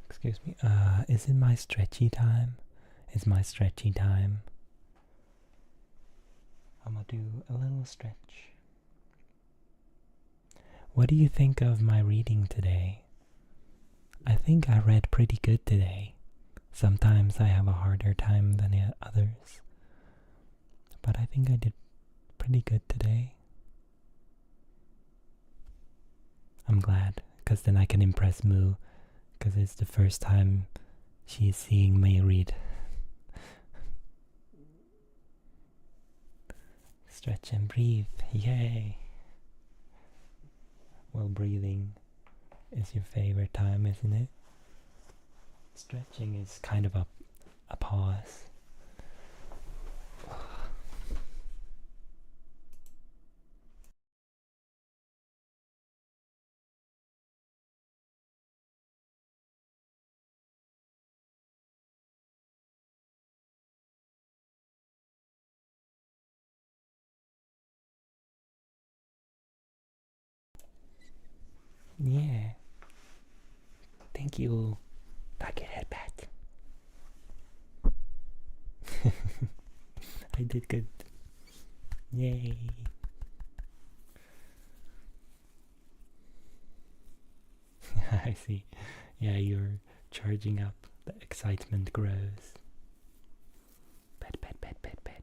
Excuse me. Is it my stretchy time? It's my stretchy time. I'm gonna do a little stretch. What do you think of my reading today? I think I read pretty good today. Sometimes I have a harder time than others. But I think I did pretty good today. I'm glad, because then I can impress Moo, because it's the first time she's seeing me read. Stretch and breathe, yay! Well, breathing is your favorite time, isn't it? Stretching is kind of a pause. Yeah. Thank you. Back your head pat. I did good. Yay. I see. Yeah, you're charging up. The excitement grows. Bed, bed, bed, bed, bed.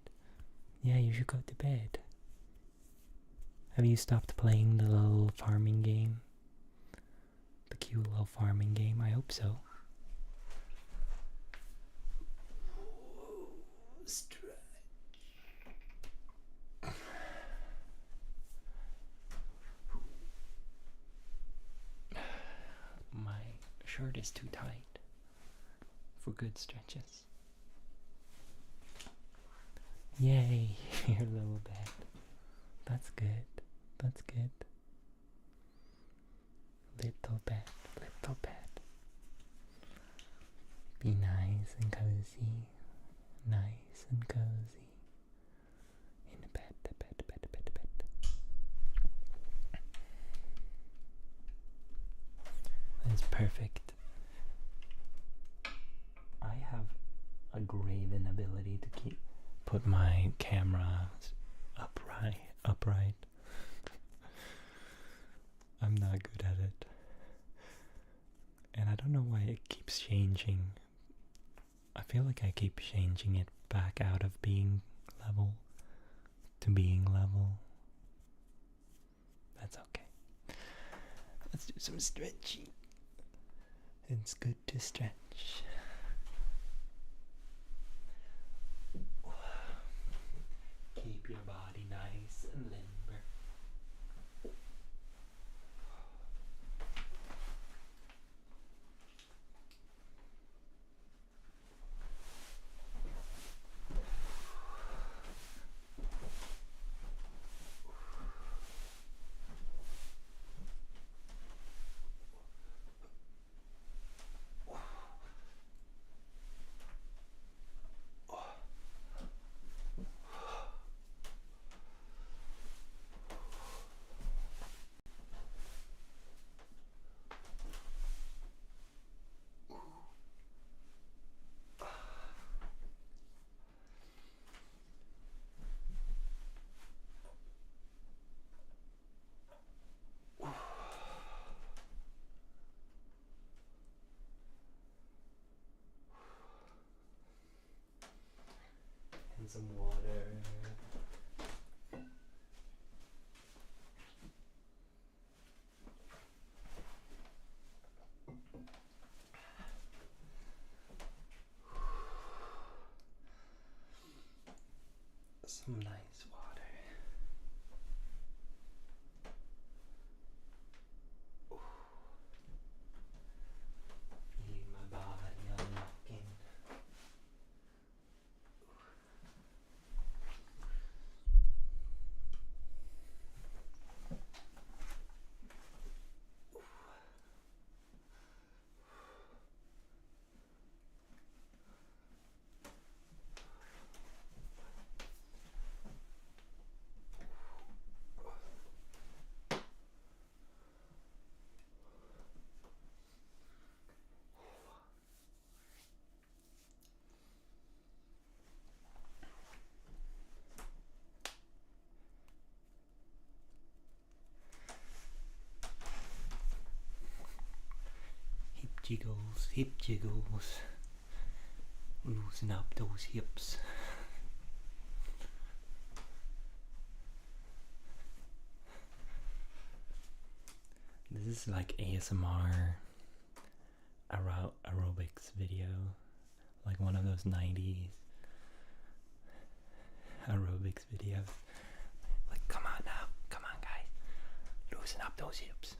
Yeah, you should go to bed. Have you stopped playing the little farming game? The cute little farming game? I hope so. Stretch. My shirt is too tight for good stretches. Yay, your little bed. That's good. That's good. Little bed, little bed. Be nice and cozy. Nice and cozy. In the bed, the bed, bed, bed, bed. That's perfect. I have a grave inability to put my camera upright. I'm not good at it. And I don't know why it keeps changing. I feel like I keep changing it back out of being level to being level. That's okay. Let's do some stretching. It's good to stretch. Keep your body nice and limber. And some water. Some nice water. Feel my body unlocking. Hip jiggles, loosen up those hips. This is like ASMR aerobics video, like one of those 90s aerobics videos. Like, come on now, come on guys, loosen up those hips.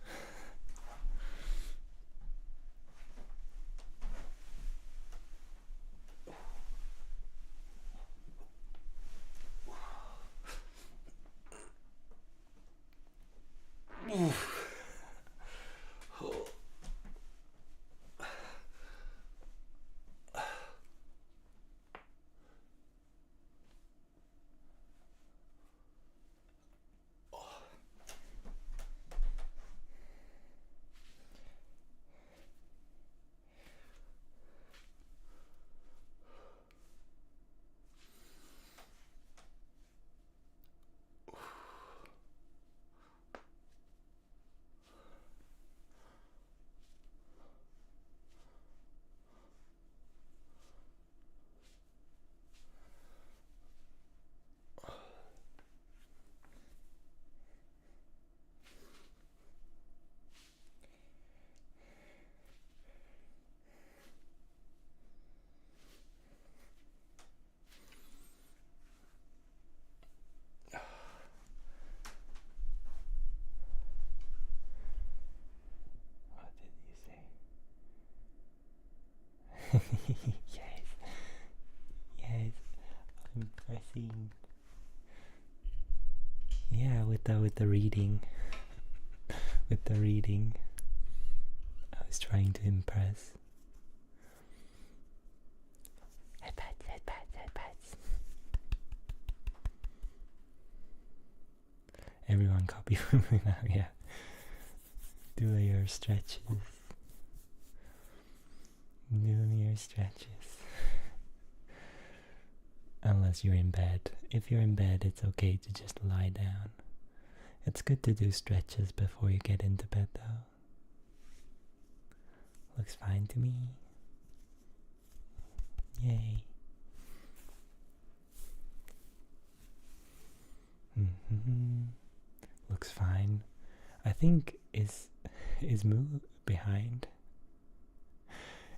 amazing. Yeah, with the reading. With the reading. I was trying to impress. Headpats, headpats, headpats. Everyone copy from me now, yeah. Do your stretches. Do your stretches. Unless you're in bed. If you're in bed, it's okay to just lie down. It's good to do stretches before you get into bed, though. Looks fine to me. Yay. Looks fine. I think is Moo behind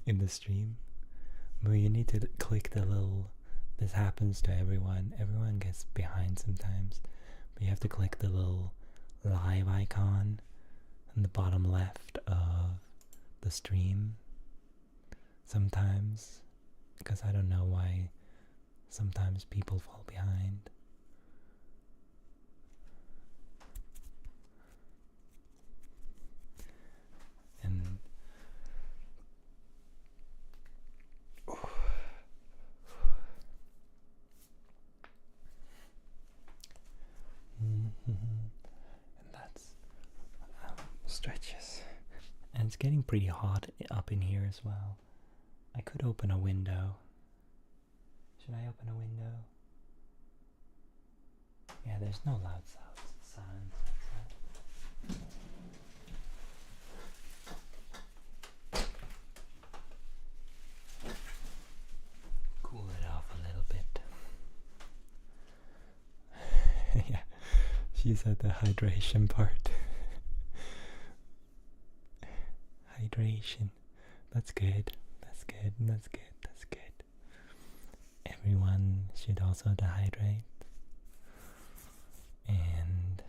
in the stream? Moo, you need to click the little. This happens to everyone. Everyone gets behind sometimes. But you have to click the little live icon in the bottom left of the stream. Sometimes, because I don't know why sometimes people fall behind. And and that's stretches. And it's getting pretty hot up in here as well. I could open a window. Should I open a window? Yeah, there's no loud sounds outside. Cool it off a little bit. Yeah, she's at the hydration part. Hydration. That's good. That's good. That's good. That's good. Everyone should also dehydrate. And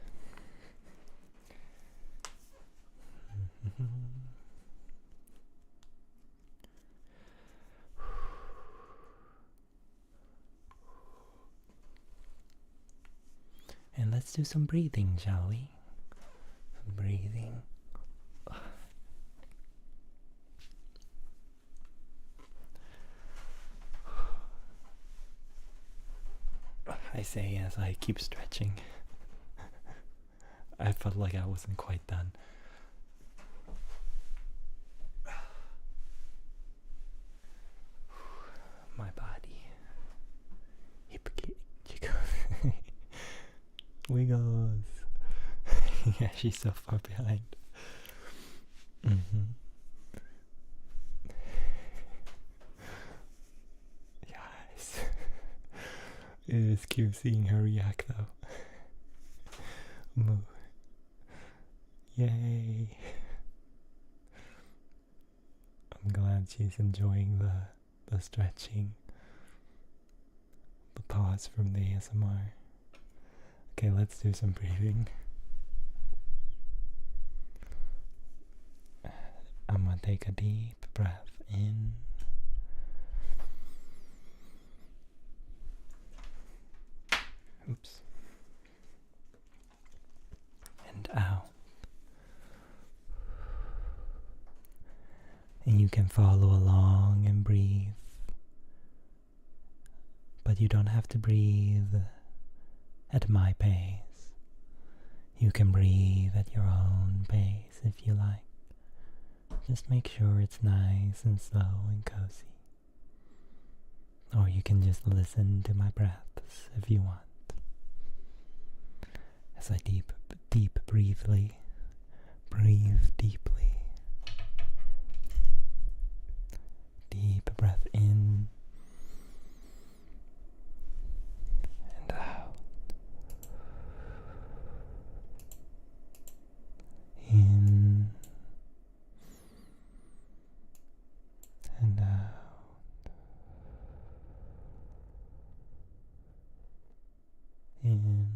and let's do some breathing, shall we? Some breathing. I say as I keep stretching. I felt like I wasn't quite done. My body. Wiggles. Yeah, she's so far behind. Yes. It is cute seeing her react though. Moo. Yay. I'm glad she's enjoying the stretching. The pause from the ASMR. Okay, let's do some breathing. I'm gonna take a deep breath in. Oops. And out. And you can follow along and breathe. But you don't have to breathe at my pace. You can breathe at your own pace if you like. Just make sure it's nice and slow and cozy. Or you can just listen to my breaths if you want. As I breathe deeply. Deep breath in and out. In and out. In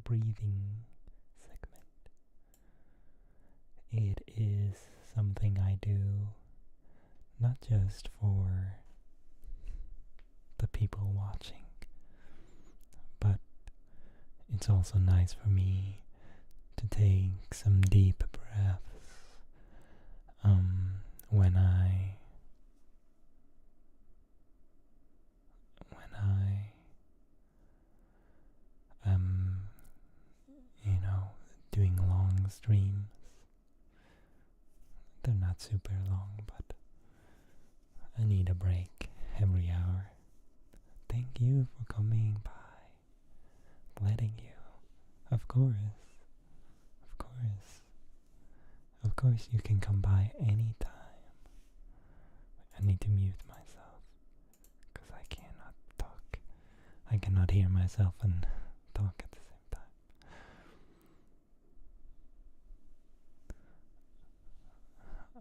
breathing segment. It is something I do not just for the people watching, but it's also nice for me to take some deep breaths when I am, doing long streams. They're not super long, but I need a break every hour. Thank you for coming by. Letting you. Of course. Of course. Of course you can come by anytime. I need to mute myself because I cannot talk. I cannot hear myself and talk at the same time.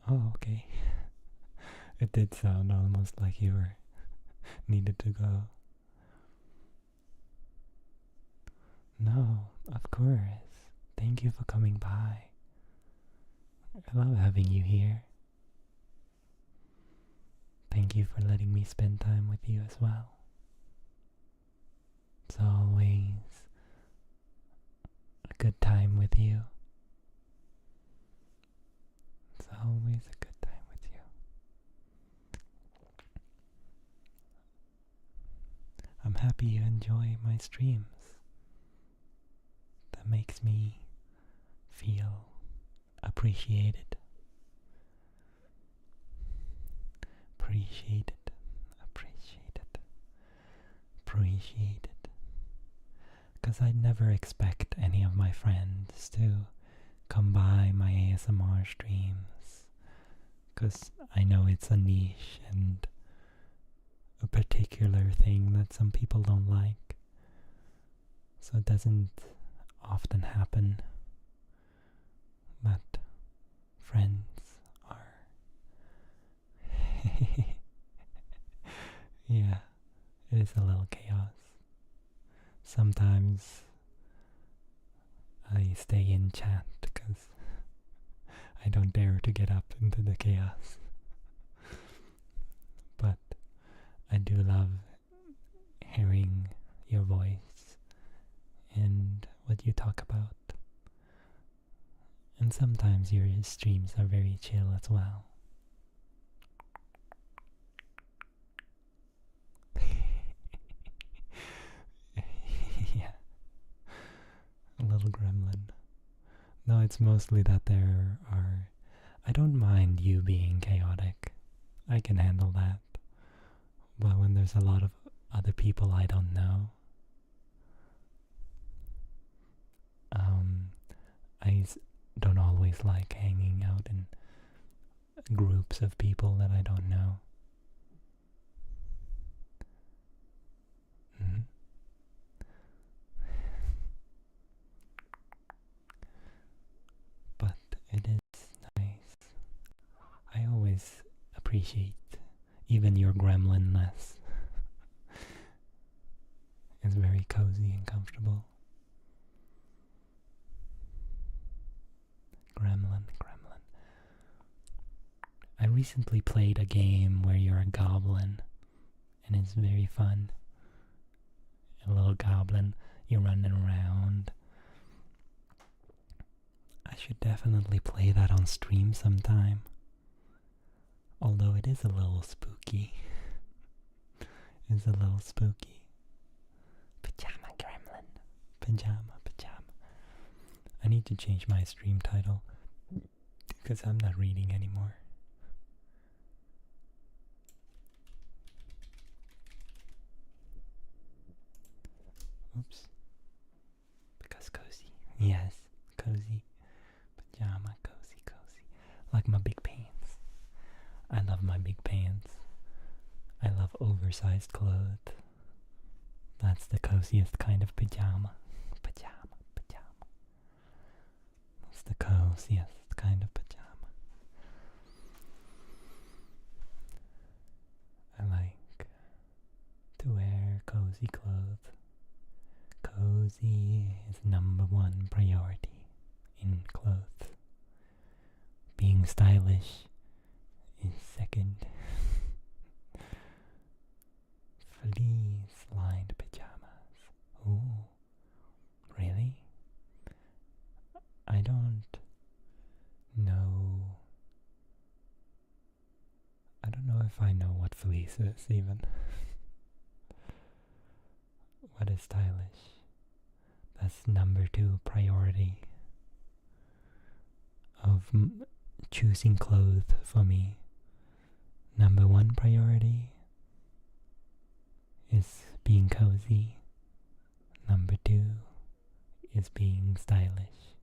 Oh, okay. It did sound almost like you were needed to go. No, of course. Thank you for coming by. I love having you here. Thank you for letting me spend time with you as well. It's always a good time with you. It's always a good time with you. I'm happy you enjoy my streams. That makes me feel appreciated. Appreciated. Appreciated. Appreciated. Because I'd never expect any of my friends to come by my ASMR streams. Because I know it's a niche and a particular thing that some people don't like. So it doesn't often happen that friends are yeah, it is a little chaos. Sometimes I stay in chat because I don't dare to get up into the chaos. But I do love hearing your voice and what you talk about. And sometimes your streams are very chill as well. Yeah. A little gremlin. No, it's mostly that there are... I don't mind you being chaotic. I can handle that. But when there's a lot of other people I don't know, I don't always like hanging out in groups of people that I don't know. Mm-hmm. But it is nice. I always appreciate even your gremlinness. It's very cozy and comfortable. Gremlin. I recently played a game where you're a goblin, and it's very fun. A little goblin, you're running around. I should definitely play that on stream sometime. Although it is a little spooky. It's a little spooky. Pajama gremlin. Pajama. I need to change my stream title because I'm not reading anymore. Oops. Because cozy. Yes, cozy. Pajama, cozy. Like my big pants. I love my big pants. I love oversized clothes. That's the coziest kind of pajama. Pajama. That's the coziest kind of pajama. I like to wear cozy clothes. Cozy is number one priority in clothes. Being stylish is second. Fleece-lined pajamas. Ooh, really? I don't know. I don't know if I know what fleece is even. What is stylish? That's number 2 priority of choosing clothes for me. Number 1 priority is being cozy. Number 2 is being stylish.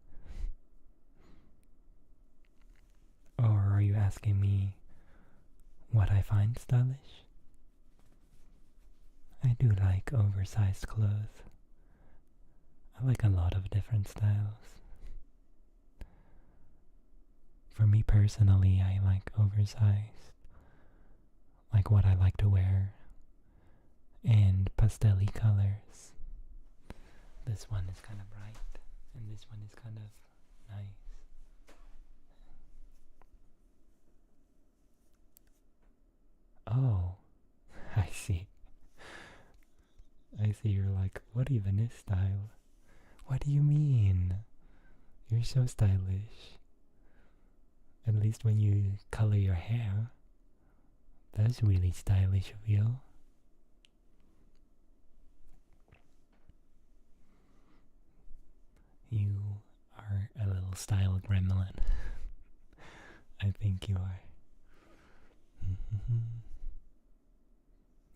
Or are you asking me what I find stylish? I do like oversized clothes. I like a lot of different styles. For me personally, I like oversized, like what I like to wear, and pastel-y colors. This one is kind of bright, and this one is kind of nice. Oh, I see. I see you're like, what even is style? What do you mean? You're so stylish. At least when you color your hair. That's really stylish of you. You are a little style gremlin. I think you are.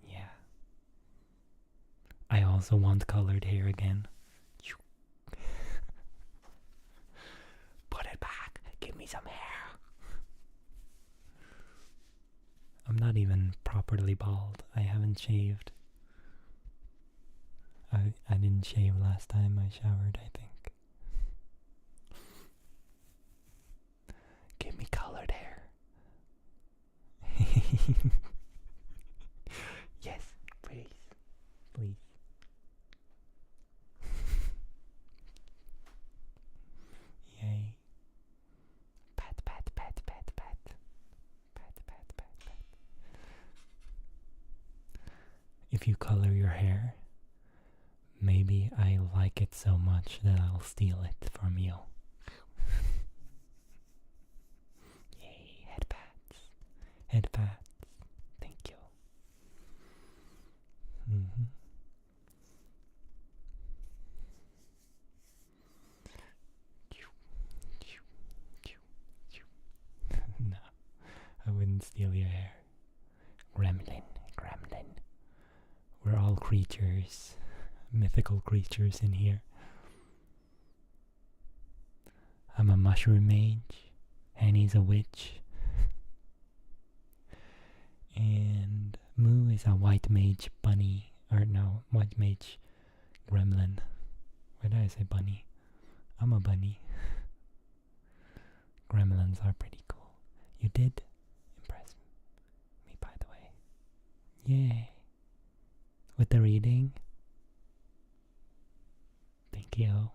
Yeah. I also want colored hair again. Put it back. Give me some hair. I'm not even properly bald. I haven't shaved. I didn't shave last time I showered, I think. Give me colored hair. Yes, please. Please. Yay. Pat, pat, pat, pat, pat. Pat, pat, pat, pat. If you color your hair, maybe I like it so much that I'll steal it from you. Yay, head pats. Head pats. Thank you. No, I wouldn't steal your hair. Gremlin, gremlin. We're all creatures, mythical creatures in here. I'm a mushroom mage, Annie's a witch, and Moo is a white mage bunny, or no, white mage gremlin. Why did I say bunny? I'm a bunny. Gremlins are pretty cool. You did impress me, by the way. Yay. With the reading. Thank you.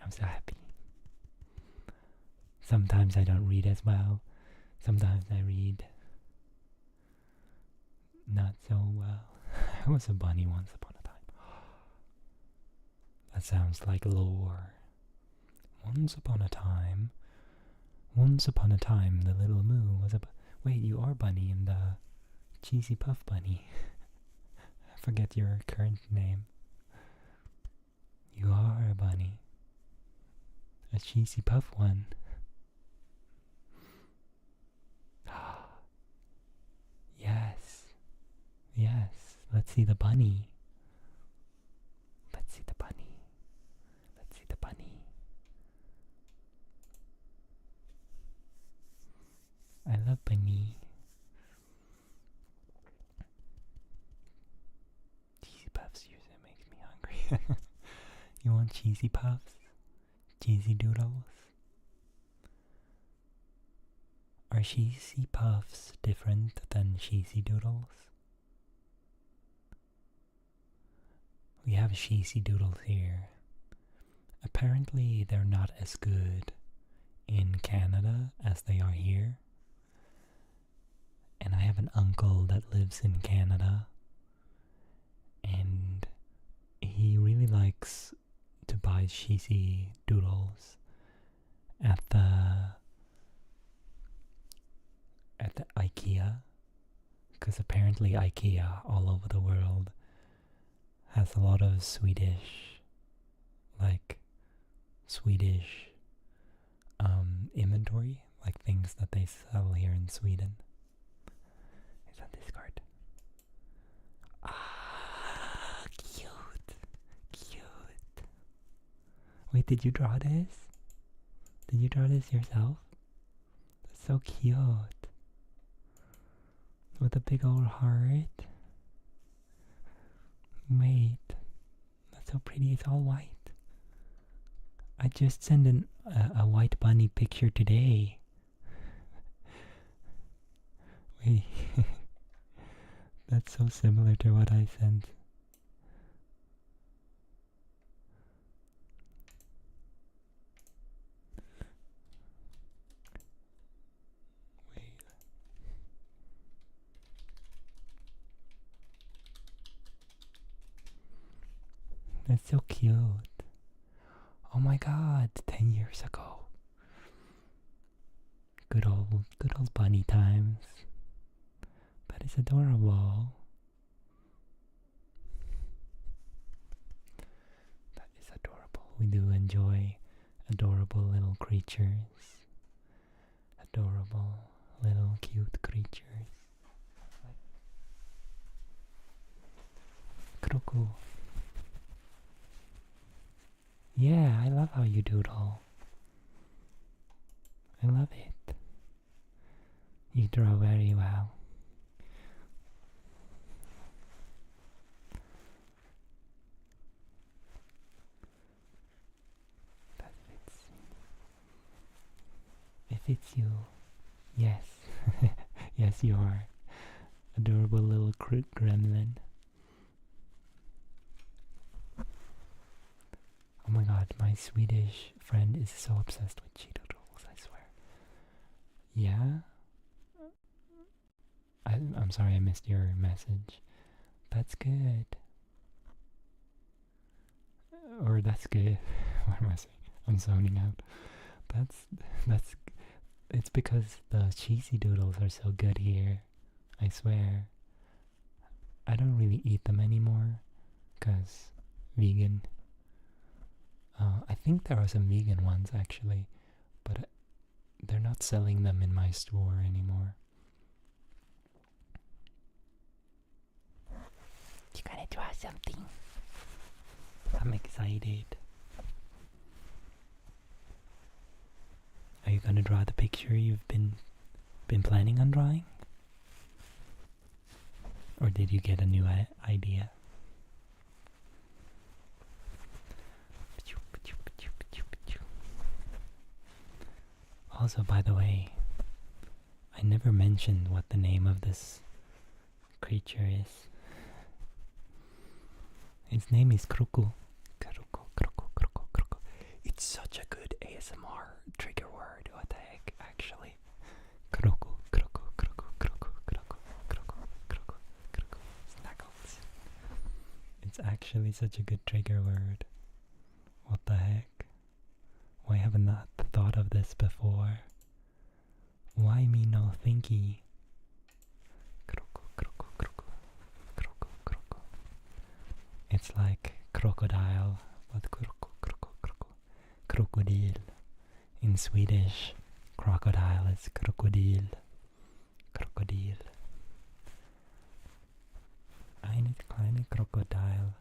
I'm so happy. Sometimes I don't read as well. Sometimes I read not so well. I was a bunny once upon a time. That sounds like lore. Once upon a time, the little Moo was a... Wait, you are Bunny in the Cheesy Puff Bunny. I forget your current name. You are a bunny. A Cheesy Puff one. Yes. Yes. Let's see the bunny. Let's see the bunny. Let's see the bunny. I love bunny. Cheesy Puffs usually makes me hungry. You want Cheesy Puffs? Cheesy Doodles? Are Cheesy Puffs different than Cheesy Doodles? We have Cheesy Doodles here. Apparently, they're not as good in Canada as they are here. And I have an uncle that lives in Canada, and he really likes to buy cheesy doodles at the IKEA, because apparently IKEA all over the world has a lot of Swedish inventory, like things that they sell here in Sweden. It's on Discord. Ah, cute. Wait, did you draw this? Did you draw this yourself? That's so cute. With a big old heart. Wait, that's so pretty. It's all white. I just sent a white bunny picture today. Wait, that's so similar to what I sent. Wait. That's so cute. Oh my god, 10 years ago. Good old bunny times. That is adorable. That is adorable. We do enjoy adorable little creatures. Adorable little cute creatures. Kroku. Yeah, I love how you doodle. I love it. You draw very well. That fits. It fits you. Yes. Yes, you are. Adorable little gremlin. Oh my god, my Swedish friend is so obsessed with Cheeto doodles, I swear. Yeah? I'm sorry I missed your message. That's good. Or that's good. What am I saying? I'm zoning out. That's it's because the cheesy doodles are so good here. I swear. I don't really eat them anymore, 'cause vegan. I think there are some vegan ones actually, but they're not selling them in my store anymore. You gonna draw something? I'm excited. Are you gonna draw the picture you've been planning on drawing? Or did you get a new idea? Also, by the way, I never mentioned what the name of this creature is. Its name is Kroku. It's such a good ASMR trigger word. What the heck, actually? Kroku. Snuggles. It's actually such a good trigger word. What the heck? Why haven't I thought of this before? Why me no thinky? It's like crocodile, but crocodile. In Swedish, crocodile is krokodil. Eine kleine Krokodil.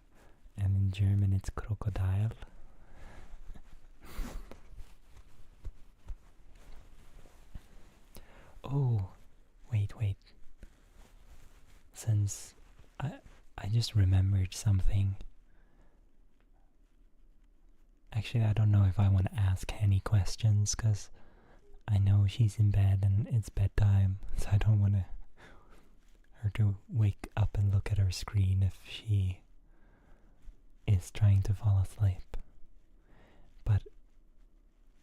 And in German it's crocodile. Oh, wait. Since I just remembered something. Actually, I don't know if I want to ask any questions, because I know she's in bed and it's bedtime, so I don't want her to wake up and look at her screen if she is trying to fall asleep.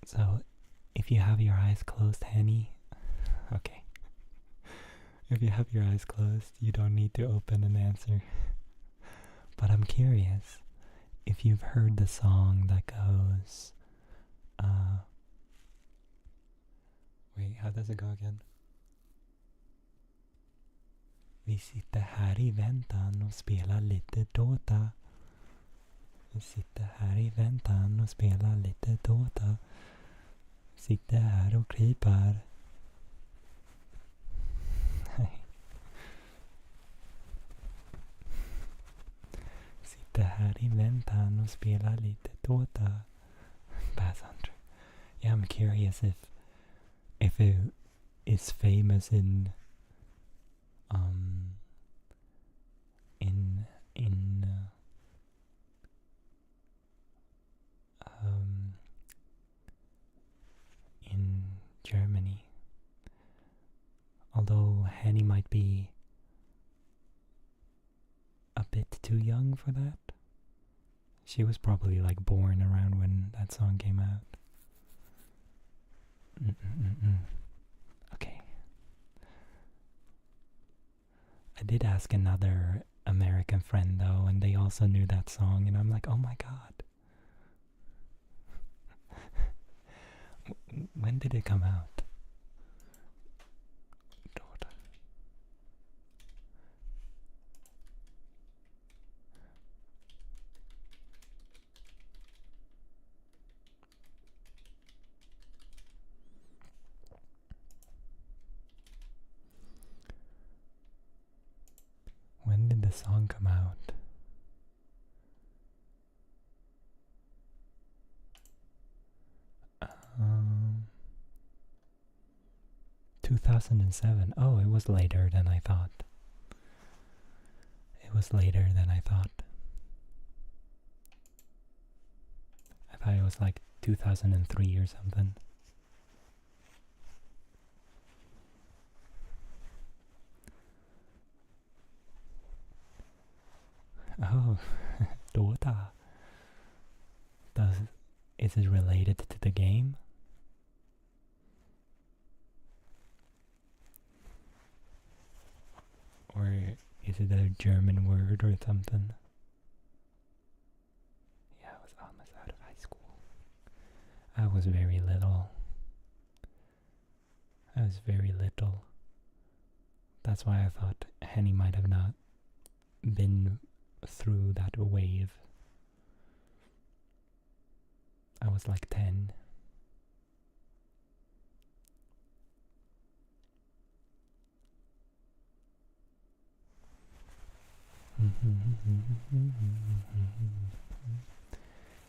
So, if you have your eyes closed, Henny, okay. If you have your eyes closed, you don't need to open and answer. But I'm curious if you've heard the song that goes, wait, how does it go again? Vi sitter här I väntan och spelar lite Dota. Vi sitter här I väntan och spelar lite Dota. Sitter här och krypar. Sitter här I väntan och spelar lite Dota. Bassandra. Yeah, I'm curious if it is famous in in Germany. Although Henny might be a bit too young for that. She was probably like born around when that song came out. Okay. I did ask another American friend though, and they also knew that song, and I'm like, oh my god. When did it come out? When did the song come out? 2007. Oh, it was later than I thought. It was later than I thought. I thought it was like 2003 or something. Oh, Dota. Is it related to the game? Or is it a German word or something? Yeah, I was almost out of high school. I was very little. That's why I thought Henny might have not been through that wave. I was like 10.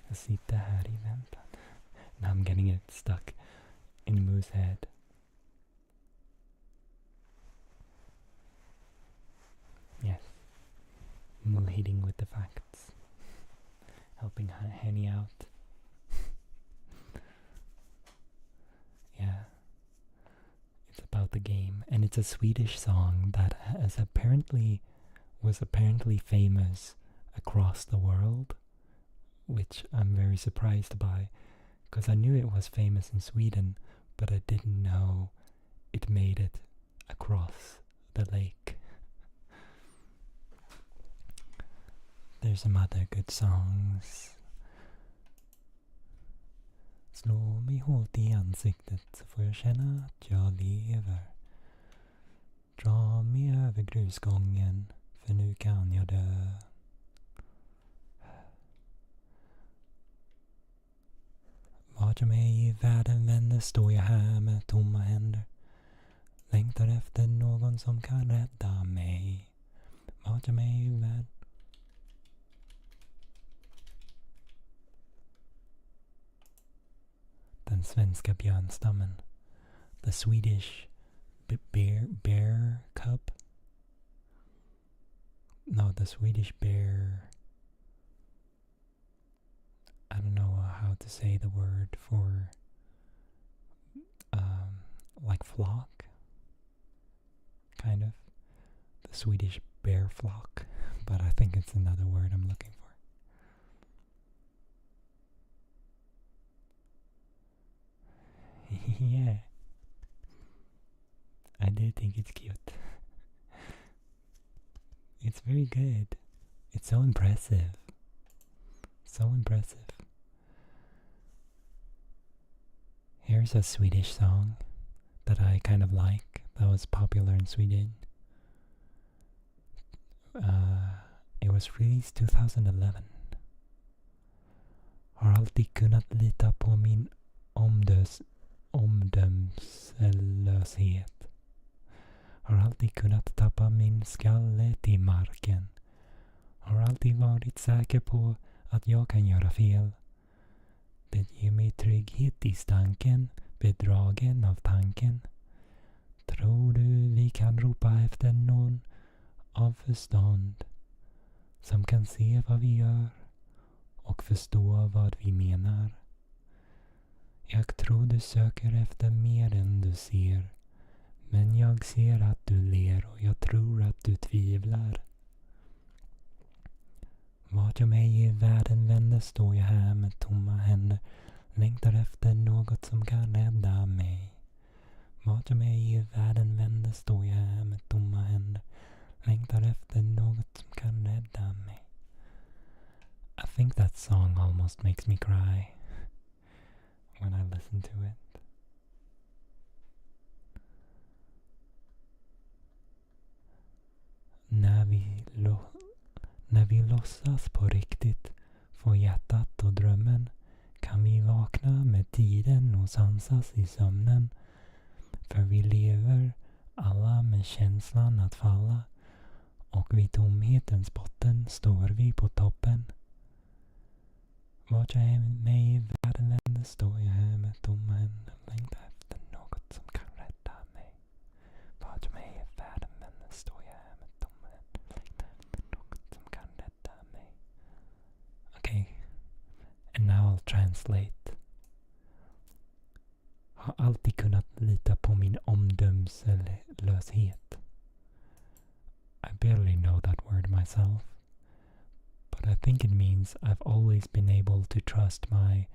Jag sitter här I väntan. Now I'm getting it stuck in Moo's head. Yes. Moo hitting with the facts. Helping Henny out. Yeah. It's about the game. And it's a Swedish song that was apparently famous across the world, which I'm very surprised by, because I knew it was famous in Sweden, but I didn't know it made it across the lake. There's some other good songs. Slå mig hårt I ansiktet så får jag känna att jag lever. Dra mig över grusgången för nu kan jag dö. Vart jag mig I världen vänder står jag här med tomma händer. Längtar efter någon som kan rädda mig. Vart jag mig I världen. Den svenska björnstammen. The Swedish bear cub. No, the Swedish bear. I don't know how to say the word for like flock, kind of. The Swedish bear flock, but I think it's another word I'm looking for. Yeah, I do think it's cute. It's very good. It's so impressive. So impressive. Here's a Swedish song that I kind of like, that was popular in Sweden. It was released 2011. Har alltid kunnat lita på min omdömslöshet. Har alltid kunnat tappa min skalle till marken. Har alltid varit säker på att jag kan göra fel. Det ger mig trygghet i stanken, bedragen av tanken. Tror du vi kan ropa efter någon av förstånd som kan se vad vi gör och förstå vad vi menar? Jag tror du söker efter mer än du ser, men jag ser att du ler och jag tror att du tvivlar. Vart jag mig i världen vänder står jag här med tomma händer, längtar efter något som kan rädda mig. Vart jag mig i världen vänder står jag här med tomma händer, längtar efter något som kan rädda mig. I think that song almost makes me cry when I listen to it. När vi låtsas på riktigt, får hjärtat och drömmen, kan vi vakna med tiden och sansas i sömnen. För vi lever alla med känslan att falla, och vid tomhetens botten står vi på toppen. Vart jag är mig i världen vänder står jag här med tomma händer, längtar efter något som kan rädda mig. Vart jag mig i världen vänder står jag här med tomma händer, längtar efter något som kan rädda mig. Okay, and now I'll translate. Har alltid kunnat lita på min omdömslöshet. I barely know that word myself, but I think it means I've always been able to trust my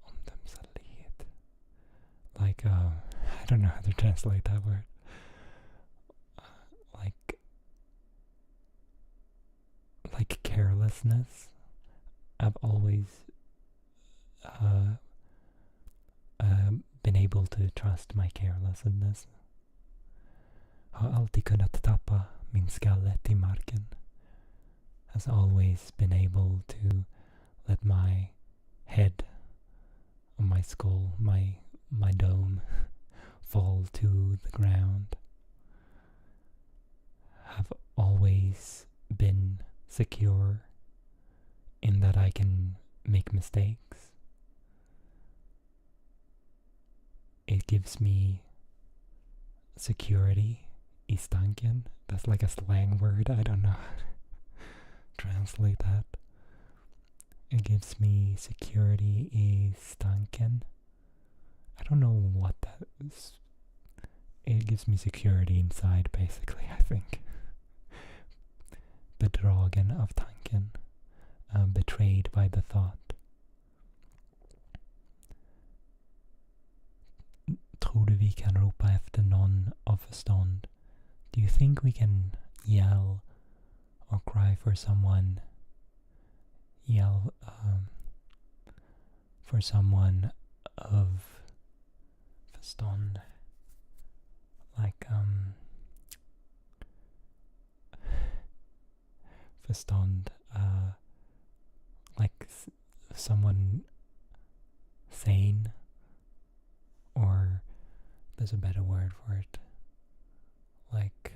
omdömslighet. Like I don't know how to translate that word. Like carelessness. I've always been able to trust my carelessness. Har alltid kunnat tappa min skalle till marken. Has always been able to let my head, or my skull, my dome fall to the ground. Have always been secure in that I can make mistakes. It gives me security i stanken. That's like a slang word. I don't know how to translate that. It gives me security i stanken. I don't know what that is. It gives me security inside, basically, I think. Bedragen av tanken. Betrayed by the thought. Tror du vi kan ropa efter någon av förstånd? Do you think we can yell or cry for someone? Yell for someone of förstånd? Like förstånd, like someone sane, or there's a better word for it, like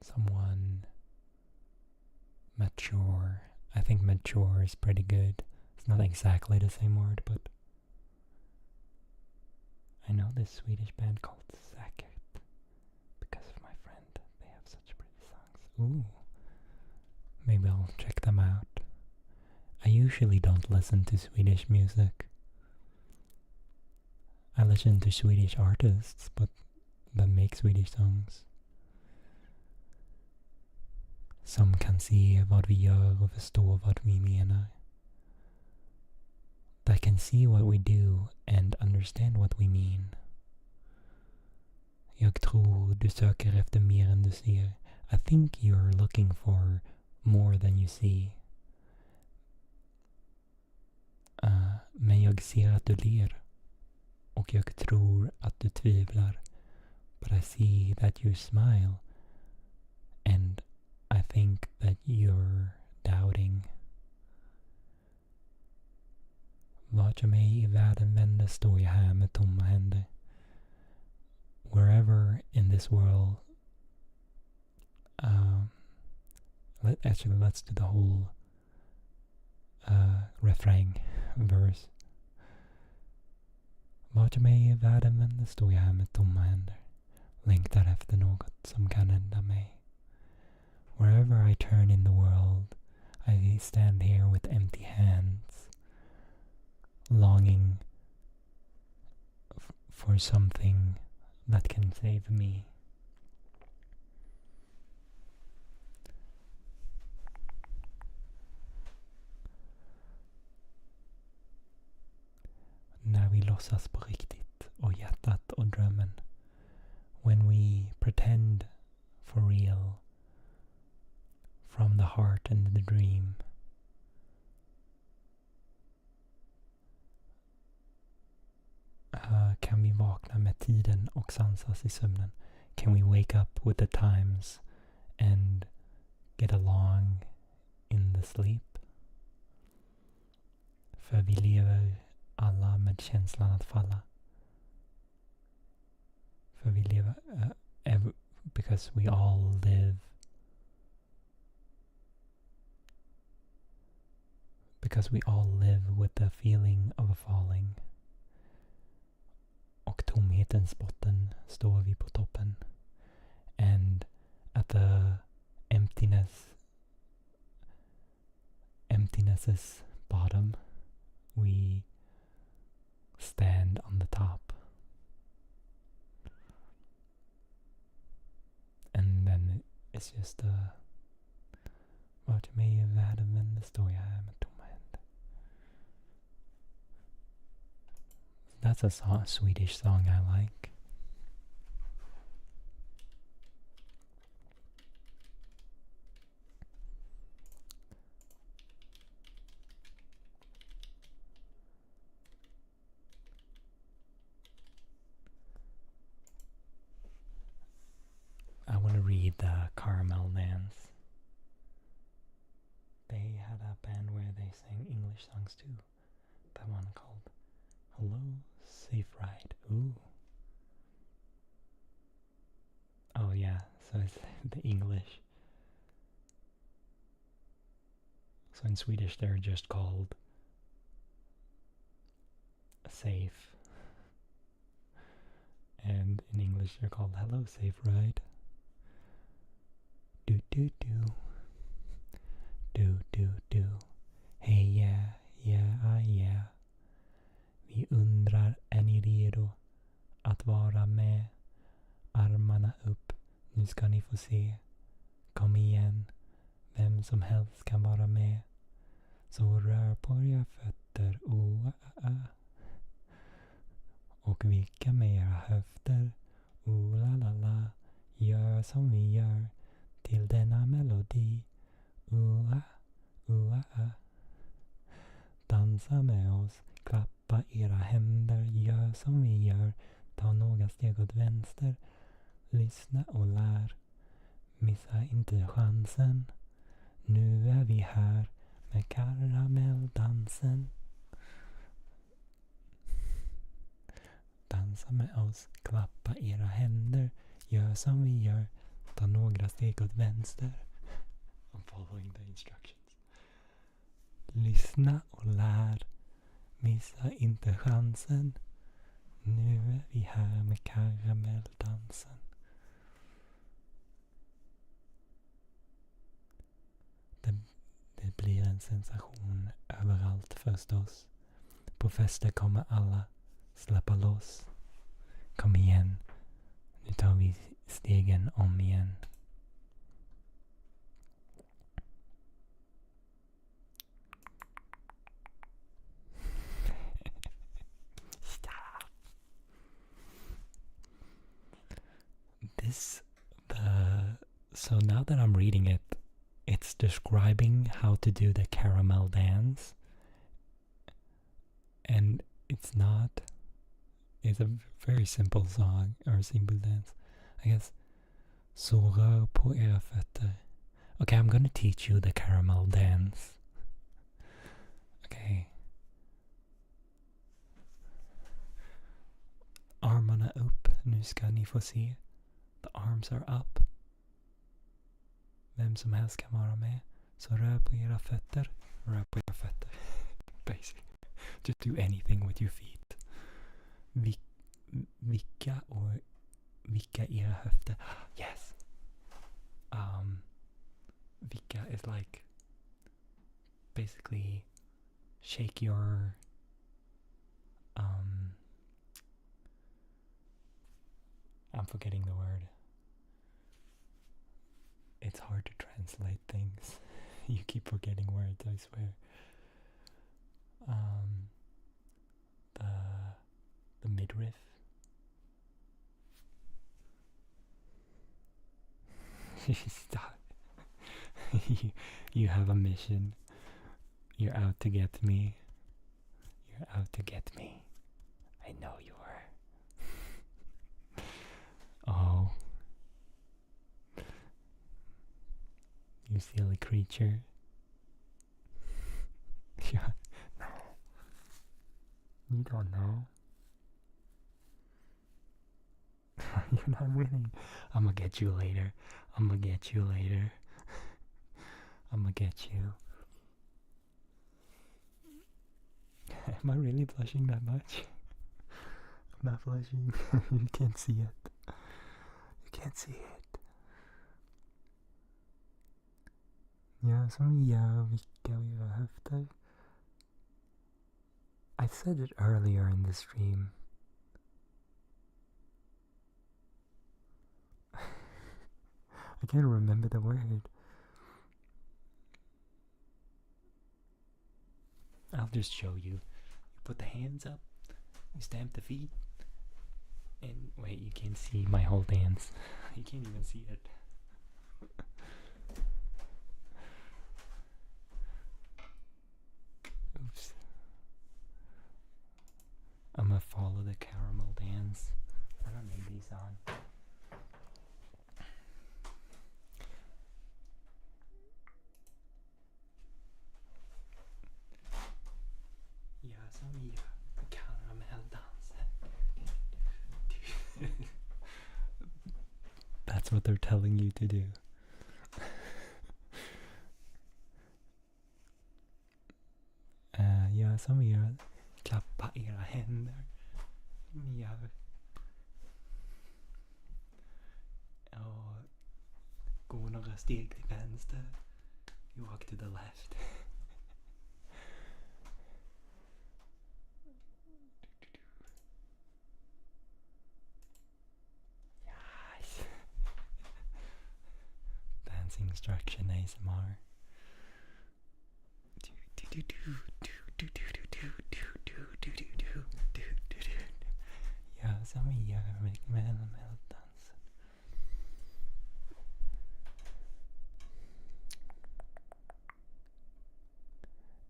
someone mature. I think mature is pretty good. It's not exactly the same word, but I know this Swedish band called Säkert because of my friend. They have such pretty songs. Ooh. Maybe I'll check them out. I usually don't listen to Swedish music. I listen to Swedish artists, but that make Swedish songs. som kan se vad vi gör och förstå vad vi menar. That can see what we do and understand what we mean. Jag tror du söker efter mer än du ser. I think you're looking for more than you see. Men jag ser att du ler. Och jag tror att du tvivlar. But I see that you smile. And I think that you're doubting. Vart jag mig i världen vänder står jag här med tomma händer. Wherever in this world, let's do the whole refrain verse. Vart jag mig i världen vänder står jag här med tomma händer. Längtar efter något som kan rädda mig. Wherever I turn in the world, I stand here with empty hands, longing for something that can save me. När vi låtsas på riktigt och hjärtat och drömmen. When we pretend for real from the heart and the dream. Kan vi vakna med tiden och sansas i sömnen? Can we wake up with the times and get along in the sleep? För vi lever alla med känslan att falla. För vi lever because we all live with the feeling of a falling. Och tomhetens botten står vi på toppen. And at the emptiness's bottom, we stand on the top. And then it's just vart jag mig i världen vänder står jag här med tomma händer. That's a Swedish song I like. I want to read the Caramel Dance. They had a band where they sang English songs too. That one called Hello, Safe Ride. Ooh. Oh yeah, so it's the English. So in Swedish they're just called Safe. And in English they're called Hello, Safe Ride. Do do do. Do do do. Hey yeah, yeah, yeah. Vi undrar, är ni redo att vara med? Armarna upp, nu ska ni få se. Kom igen, vem som helst kan vara med. Så rör på era fötter, och vicka med era höfter, la la la. Gör som vi gör till denna melodi, dansa med oss, klappa era händer, gör som vi gör, ta några steg åt vänster, lyssna och lär, missa inte chansen, nu är vi här med karamelldansen. Dansa med oss, klappa era händer, gör som vi gör, ta några steg åt vänster. I'm following the instructions. Lyssna och lär, missa inte chansen, nu är vi här med karamelldansen. Det blir en sensation överallt förstås. På fester kommer alla släppa loss. Kom igen, nu tar vi stegen om igen. is the... So now that I'm reading it, it's describing how to do the caramel dance. And it's not... It's a very simple song, or simple dance. I guess. Så rör på era fötter. Okay, I'm gonna teach you the caramel dance. Okay. Armarna upp. Nu ska ni få se. The arms are up. Vem som helst kan vara med. Så rör på era fötter. Rör på era fötter. Basically. Just do anything with your feet. Vicka era höfter. Yes. Vicka is like basically shake your I'm forgetting the word. It's hard to translate things. You keep forgetting words, I swear. The midriff. Stop. You have a mission. You're out to get me. You're out to get me. I know you are. Oh. You silly creature. Yeah. No. You don't know. You're not winning. I'm gonna get you later. I'm gonna get you later. I'm gonna get you. Am I really blushing that much? I'm not blushing. You can't see it. You can't see it. Ja, som jag vilka vi har höfter. I said it earlier in the stream. I can't remember the word. I'll just show you. You put the hands up, you stamp the feet, and wait, you can't see my whole dance. You can't even see it. Oops. I'm gonna follow the caramel dance. I don't need these on. Ja, som vi karamelldansen. That's what they're telling you to do. Ja, som vi gör. Klappa era händer. Som gör. Och gå några steg till vänster. You walk to the left. Yes. Dance instruction ASMR. Ja, som vi gör med dansen.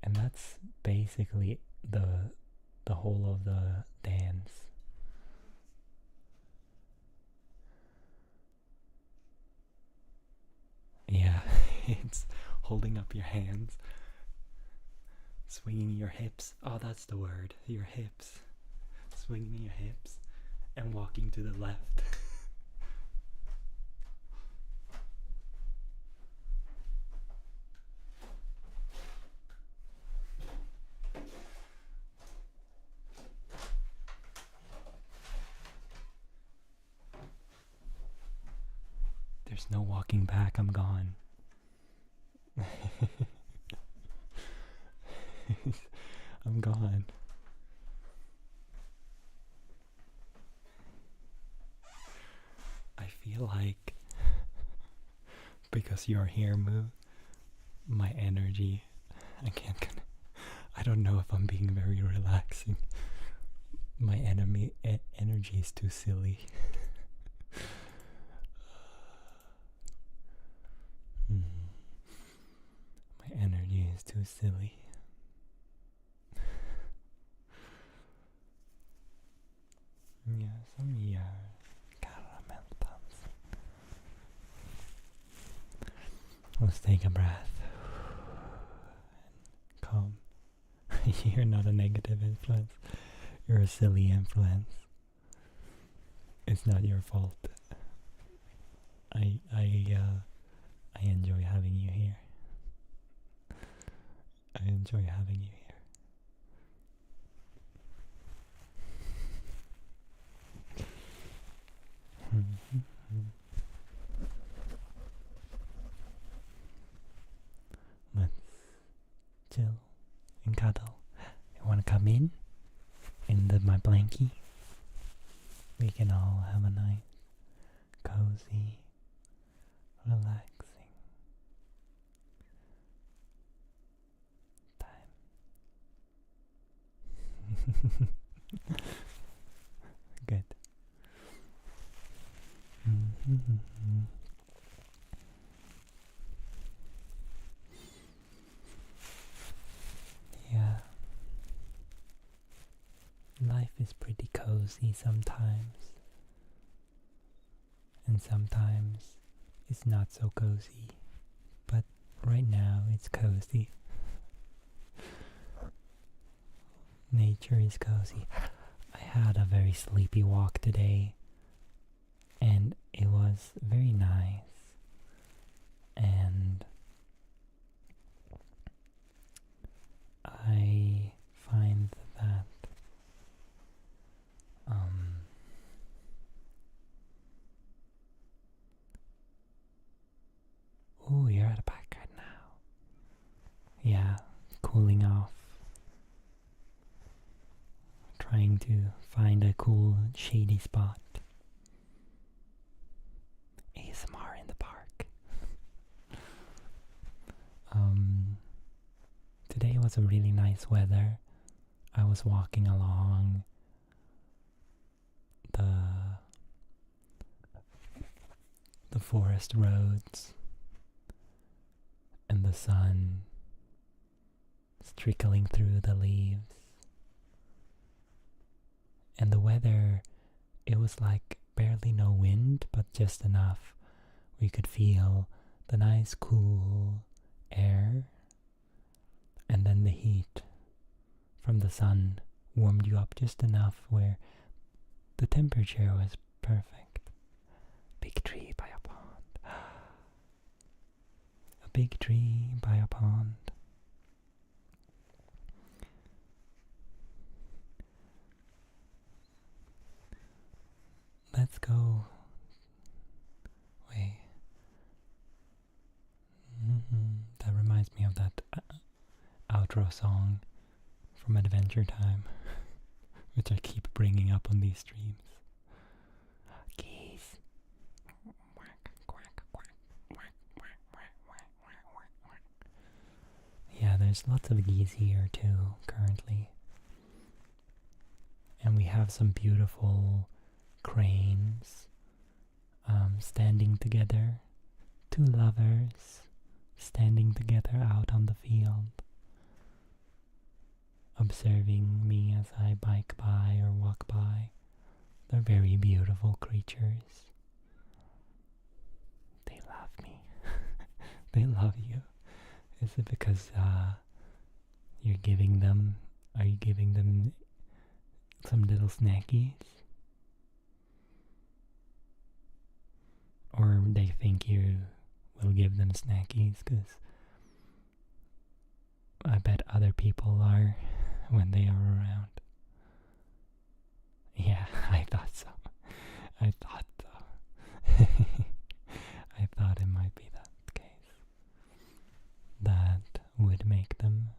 And that's basically the whole of the dance. Yeah, it's holding up your hands, swinging your hips. Oh, that's the word. Your hips. Swinging your hips and walking to the left. There's no walking back. I'm gone. I'm gone. I feel like because you're here, Moo, my energy, I don't know if I'm being very relaxing. My energy is too silly. silly. Yeah, some caramel puns. Let's take a breath. Calm. You're not a negative influence. You're a silly influence. It's not your fault. I enjoy having you here. I enjoy having you here. Let's chill and cuddle. You wanna come in my blankie? We can all have a nice, cozy, relaxing time. Good. Yeah. Life is pretty cozy sometimes. And sometimes it's not so cozy. But right now it's cozy. Nature is cozy. I had a very sleepy walk today, and it was very nice. And I find that ooh, you're at a back right now. Yeah, cooling off. Trying to find a cool, shady spot. ASMR in the park. Today was a really nice weather. I was walking along the forest roads, and the sun is trickling through the leaves. And the weather, it was like barely no wind, but just enough where you could feel the nice cool air, and then the heat from the sun warmed you up just enough where the temperature was perfect. Big tree by a pond. A big tree by a pond. Let's go. Wait. That reminds me of that outro song from Adventure Time, which I keep bringing up on these streams. Geese. Yeah, there's lots of geese here too, currently. And we have some beautiful cranes standing together. Two lovers standing together out on the field, observing me as I bike by or walk by. They're very beautiful creatures. They love me. They love you. Is it because you're giving them, are you giving them some little snackies? Or they think you will give them snackies, because I bet other people are when they are around. Yeah, I thought so. I thought so. I thought it might be that case. That would make them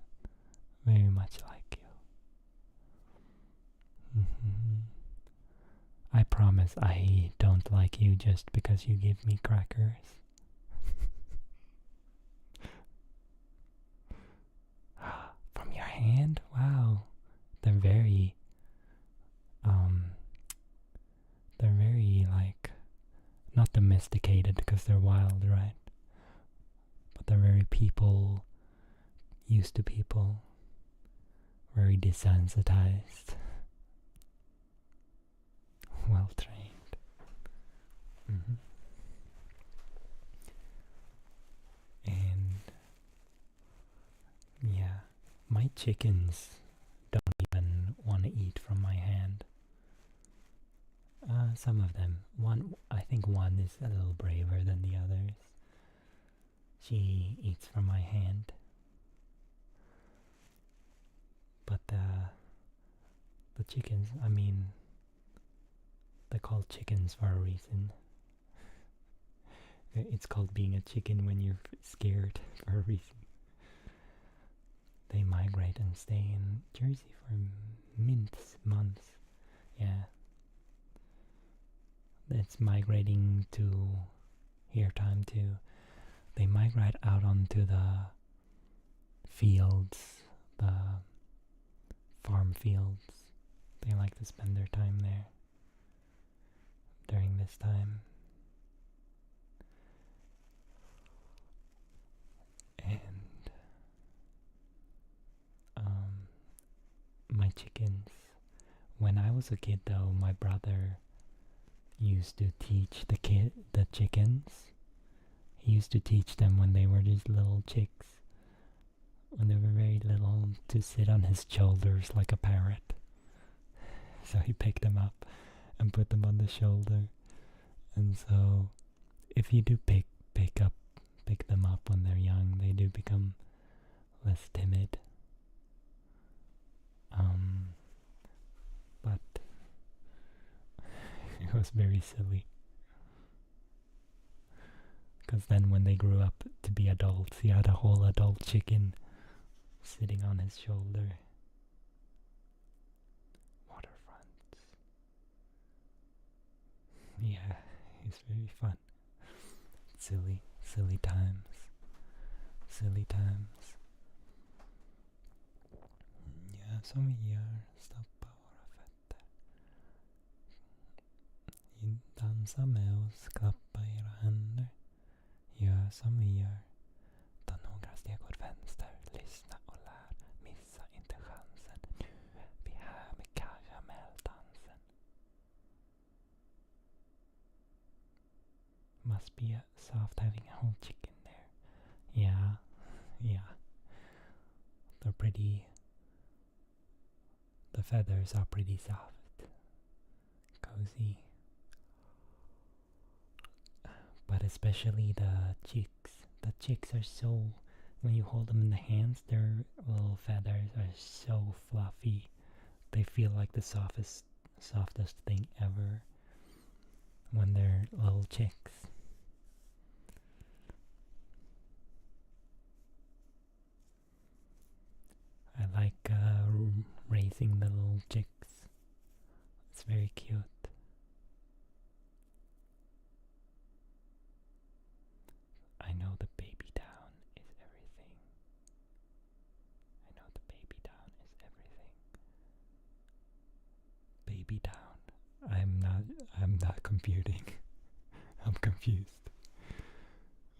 very much like you. I promise I don't like you just because you give me crackers. From your hand? Wow. They're very like, not domesticated because they're wild, right? But they're very people used to people, very desensitized, well trained. Mm-hmm. And yeah, my chickens don't even want to eat from my hand. Some of them. I think one is a little braver than the others. She eats from my hand. But the chickens, I mean, they're called chickens for a reason. It's called being a chicken when you're scared for a reason. They migrate and stay in Jersey for months. Yeah. It's migrating to here time too. They migrate out onto the fields, the farm fields. They like to spend their time there during this time. And my chickens. When I was a kid though, my brother used to teach the chickens. He used to teach them when they were just little chicks, when they were very little, to sit on his shoulders like a parrot. So he picked them up and put them on the shoulder. And so if you do pick them up when they're young, they do become less timid. But it was very silly. Because then when they grew up to be adults, he had a whole adult chicken sitting on his shoulder. Waterfronts. Yeah, it's very fun. Silly times. Silly times. Ja, som vi gör, stoppa våra fötter. Dansa med oss, klappa era händer. Gör som vi gör. Ta några steg åt vänster, lyssna och lär. Missa inte chansen. Nu är vi här med karamelldansen. Must be soft having a whole chicken there. Yeah. They're pretty. The feathers are pretty soft. Cozy. But especially the chicks. The chicks are so, when you hold them in the hands, their little feathers are so fluffy. They feel like the softest thing ever when they're little chicks. I like raising the little chicks. It's very cute. I know the baby down is everything. I know the baby down is everything. Baby down. I'm not computing. I'm confused.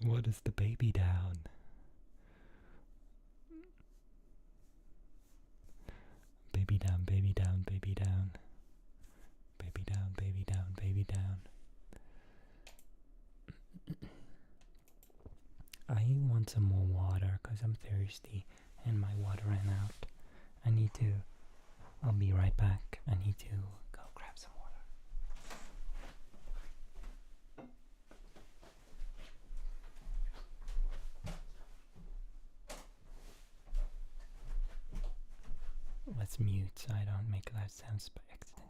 What is the baby down? Baby down, baby down, baby down. Baby down, baby down, baby down. I want some more water because I'm thirsty and my water ran out. I'll be right back. I need to go grab some water. Let's mute so I don't make loud sounds by accident.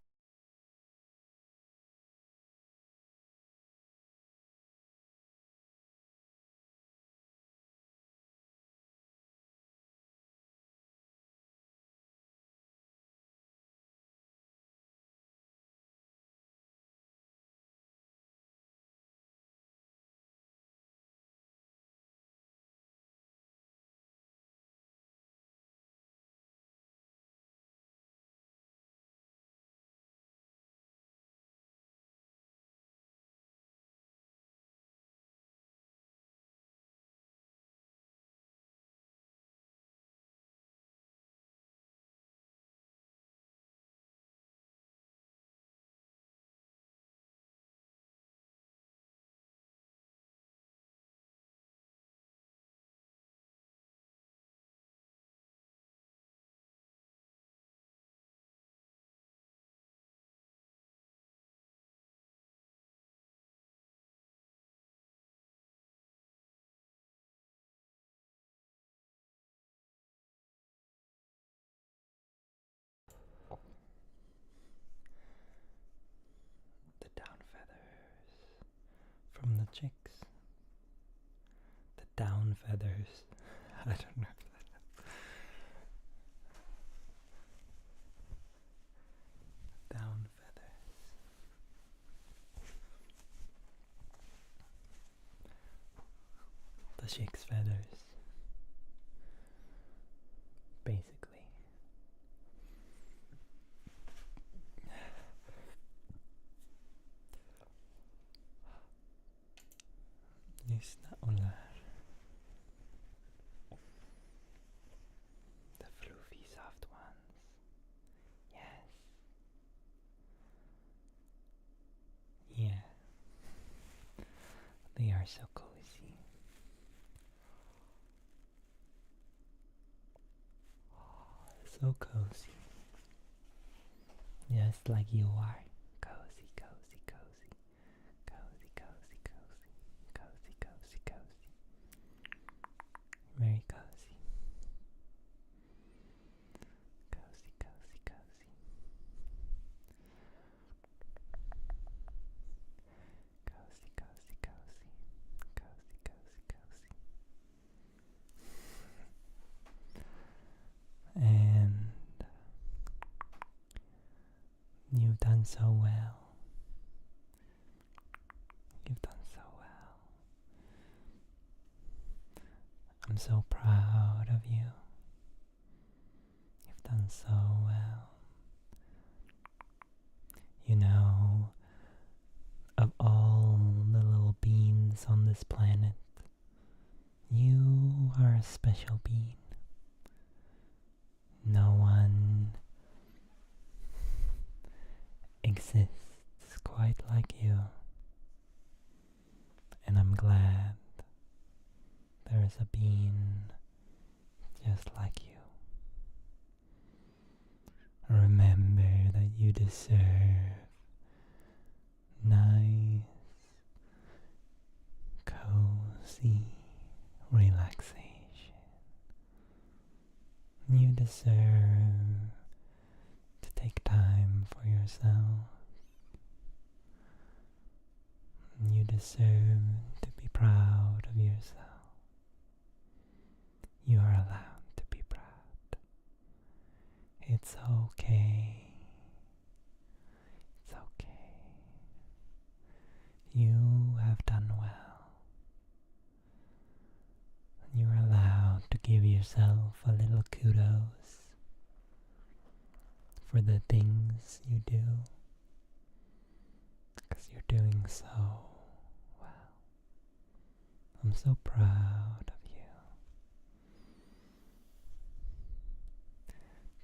the chicks. The down feathers. I don't know. Down feathers. The chick's feathers. Basically. Lyssna och lär. The fluffy soft ones. Yes. Yeah. They are so cozy. So cozy. Just like you are. Cozy, cozy, cozy. Cozy, cozy, cozy. Cozy, cozy, cozy. Very cozy. Cozy, cozy, cozy. Cozy, cozy, cozy. Cozy, cozy, cozy. And you've done so well. You've done so well. I'm so proud of you. You've done so well. You know, of all the little beans on this planet, you are a special bean. No one exists quite like you. And I'm glad there is a bean just like you. Remember that you deserve nice, cozy relaxation. You deserve to take time for yourself. You deserve to be proud of yourself. You are allowed to be proud. It's okay. It's okay. You have done well. You're allowed to give yourself a little kudos for the things you do, because you're doing so well. I'm so proud of you.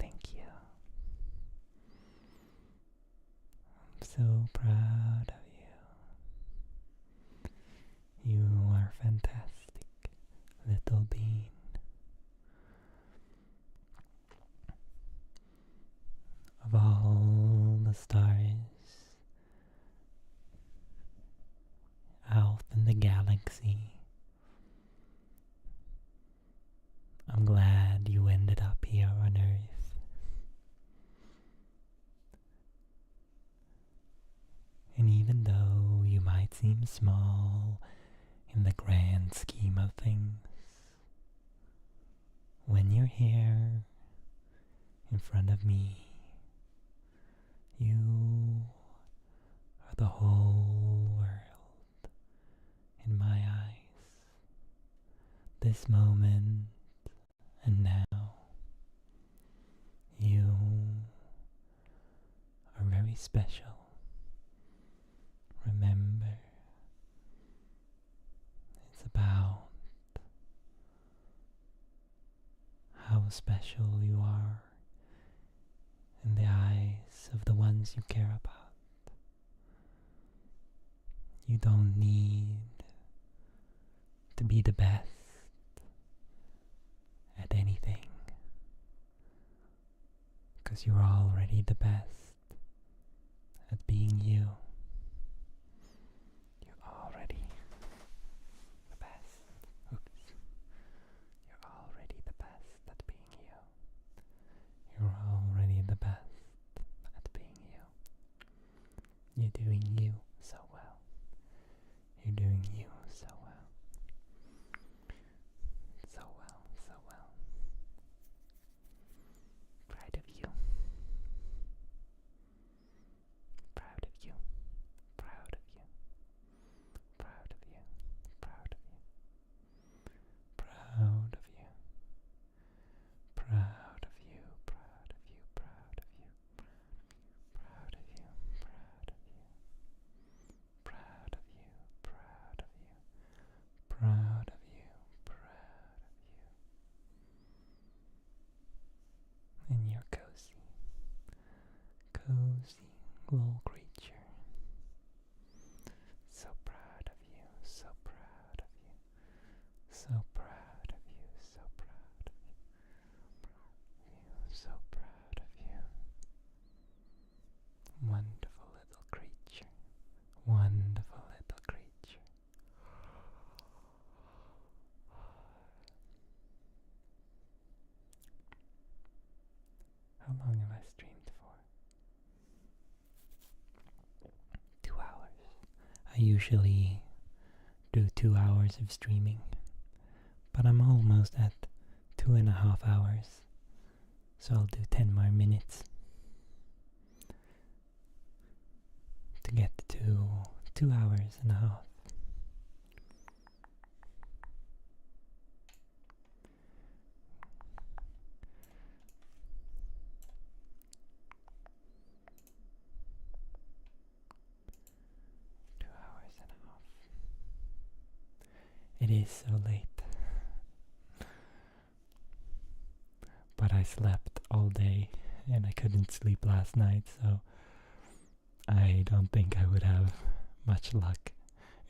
Thank you. I'm so proud of you. You are fantastic, little bean. Of all the stars out in the galaxy, I'm glad you ended up here on Earth. And even though you might seem small in the grand scheme of things, when you're here in front of me, you are the whole world in my eyes. This moment and now, you are very special. Remember, it's about how special you are in the eyes of the ones you care about. You don't need to be the best at anything, because you're already the best at being you. You're already the best. Oops. You're already the best at being you. You're already the best at being you. You're doing you so well. You're doing little creature. So proud of you, so proud of you, so proud of you, so proud of you, so proud of you. Wonderful little creature, wonderful little creature. How long have I streamed for? 2 hours. I usually do 2 hours of streaming, but I'm almost at 2.5 hours, so I'll do 10 more minutes to get to 2 hours and a half. It is so late, but I slept all day and I couldn't sleep last night, so I don't think I would have much luck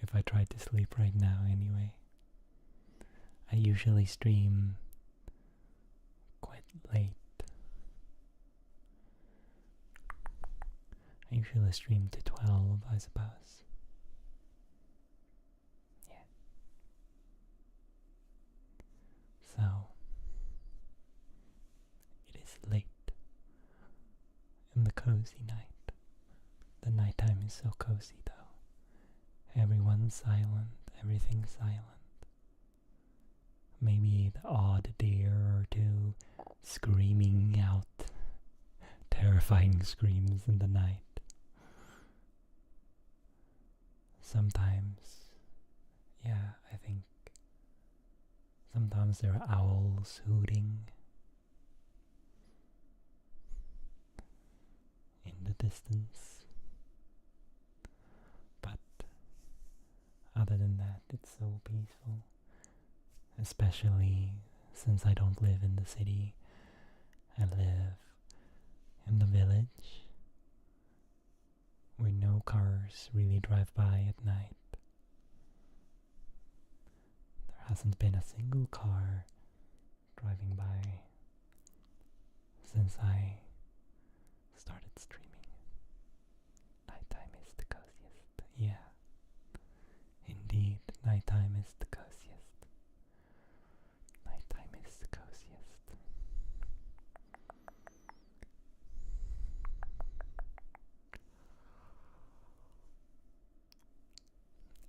if I tried to sleep right now anyway. I usually stream quite late. I usually stream to 12, I suppose. Yeah. So, it is late in the cozy night. The nighttime is so cozy though. Everyone's silent, everything's silent. Maybe the odd deer or two screaming out terrifying screams in the night. Sometimes, yeah, I think sometimes there are owls hooting in the distance. But other than that, it's so peaceful. Especially since I don't live in the city. I live in the village where no cars really drive by at night. There hasn't been a single car driving by since I started streaming. Nighttime is the coziest. Yeah, indeed, nighttime is the coziest. Nighttime is the coziest.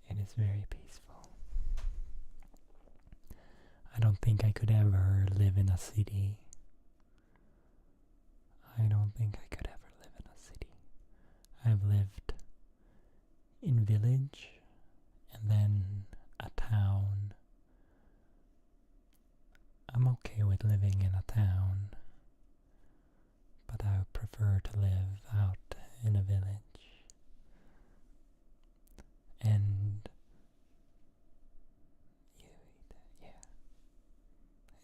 It is very peaceful. I don't think I could ever live in a city. I don't think I could ever live in a city. I've lived in village and then a town. I'm okay with living in a town, but I would prefer to live out in a village. And yeah,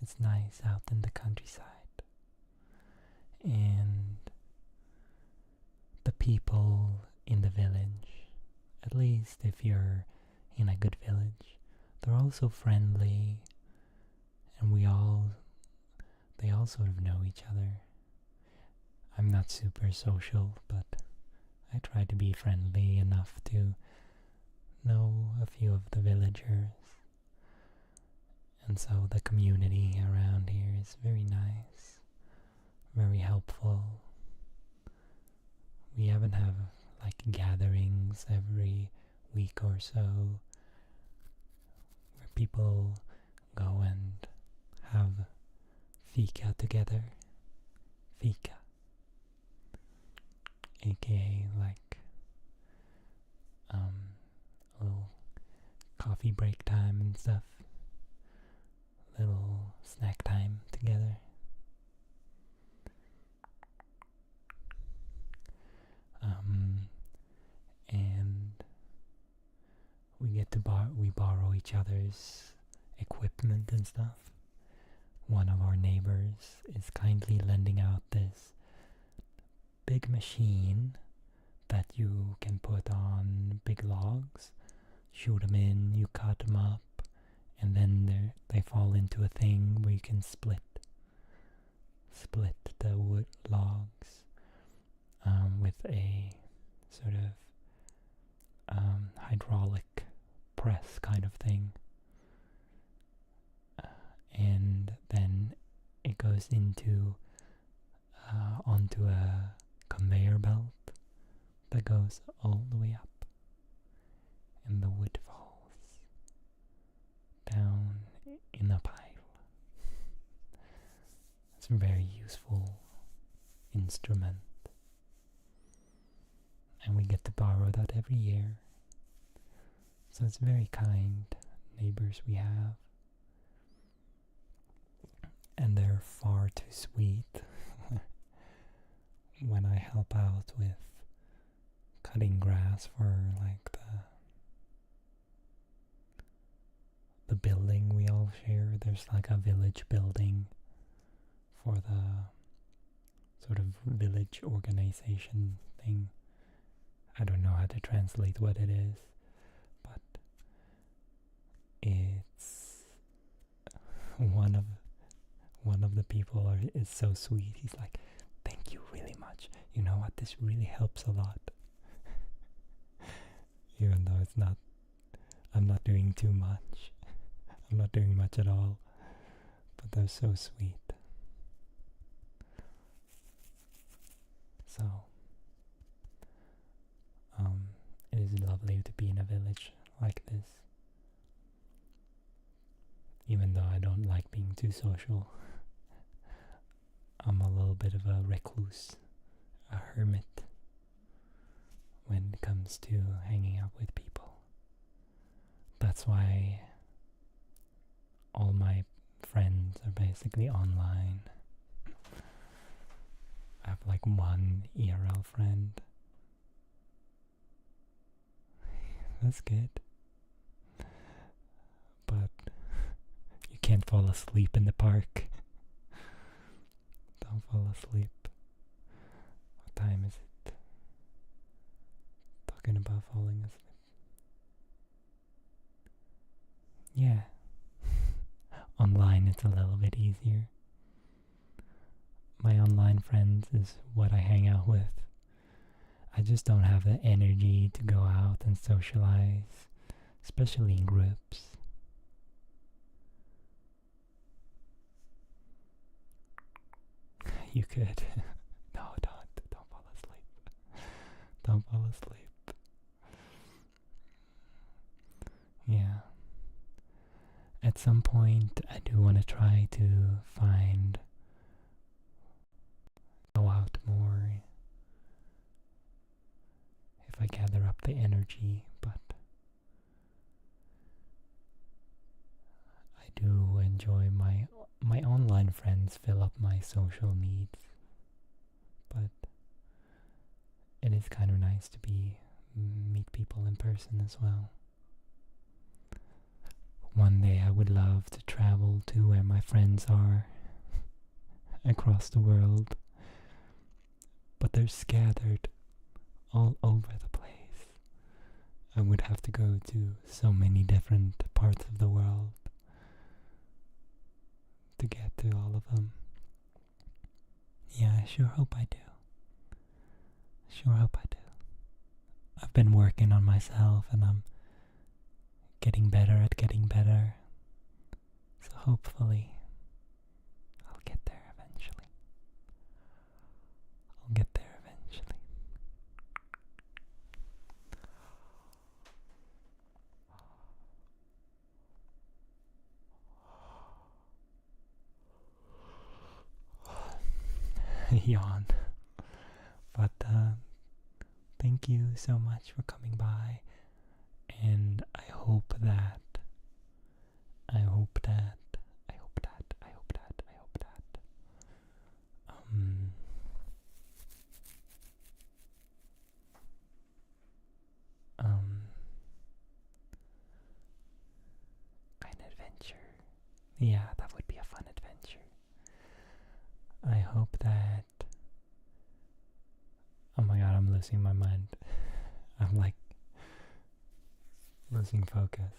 it's nice out in the countryside. And the people in the village, at least if you're in a good village, they're also friendly, and they all sort of know each other. I'm not super social, but I try to be friendly enough to know a few of the villagers. And so the community around here is very nice, very helpful. We even have like gatherings every week or so where people go and have fika together. Fika. AKA like a little coffee break time and stuff. Little snack time together. And we borrow each other's equipment and stuff. One of our neighbors is kindly lending out this big machine logs, shoot them in, you cut them up, and then they fall into a thing where you can split the wood logs with a sort of hydraulic press kind of thing, and then it goes onto a conveyor belt that goes all the way up, and the wood falls down in a pile. It's a very useful instrument, and we get to borrow that every year. So it's very kind neighbors we have, and they're far too sweet when I help out with cutting grass for like the building we all share. There's like a village building for the sort of village organization thing. I don't know how to translate what it is, but it's one of the people is so sweet. He's like, "Thank you really much. You know what? This really helps a lot." Even though I'm not doing too much. I'm not doing much at all, but they're so sweet. So, it is lovely to be in a village like this. Even though I don't like being too social. I'm a little bit of a recluse, a hermit, when it comes to hanging out with people. That's why all my friends are basically online. I have like one IRL friend. That's good. But you can't fall asleep in the park. Don't fall asleep. What time is it? Talking about falling asleep. Yeah. Online it's a little bit easier. My online friends is what I hang out with. I just don't have the energy to go out and socialize, especially in groups. You could. No, don't fall asleep. Don't fall asleep. Yeah. At some point, I do want to try to go out more if I gather up the energy, but I do enjoy my online friends fill up my social needs, but it is kind of nice to meet people in person as well. One day I would love to travel to where my friends are across the world, but they're scattered all over the place. I would have to go to so many different parts of the world to get to all of them. Yeah, I sure hope I do. Sure hope I do. I've been working on myself and I'm getting better at getting better. So hopefully I'll get there eventually. I'll get there eventually. Yawn. But thank you so much for coming by, and I hope that an adventure. Yeah, that would be a fun adventure. I hope that... Oh my god, I'm losing my mind. I'm like losing focus.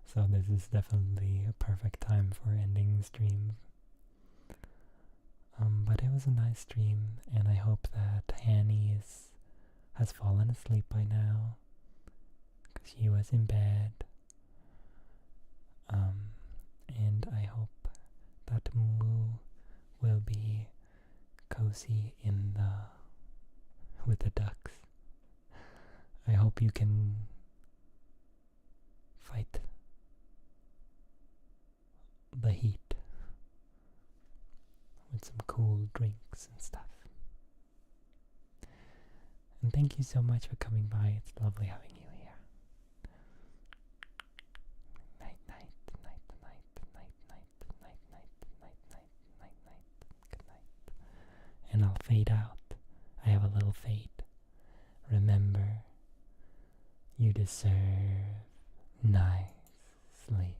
So this is definitely a perfect time for ending streams. But it was a nice stream, and I hope that Annie has fallen asleep by now, because she was in bed. And I hope that Moo will be cozy with the ducks. I hope you can fight the heat with some cool drinks and stuff. And thank you so much for coming by. It's lovely having you here. Night, night, night, night, night, night, night, night, night, night, night, night, good night. And I'll fade out. I have a little fade. Remember, you deserve nice sleep.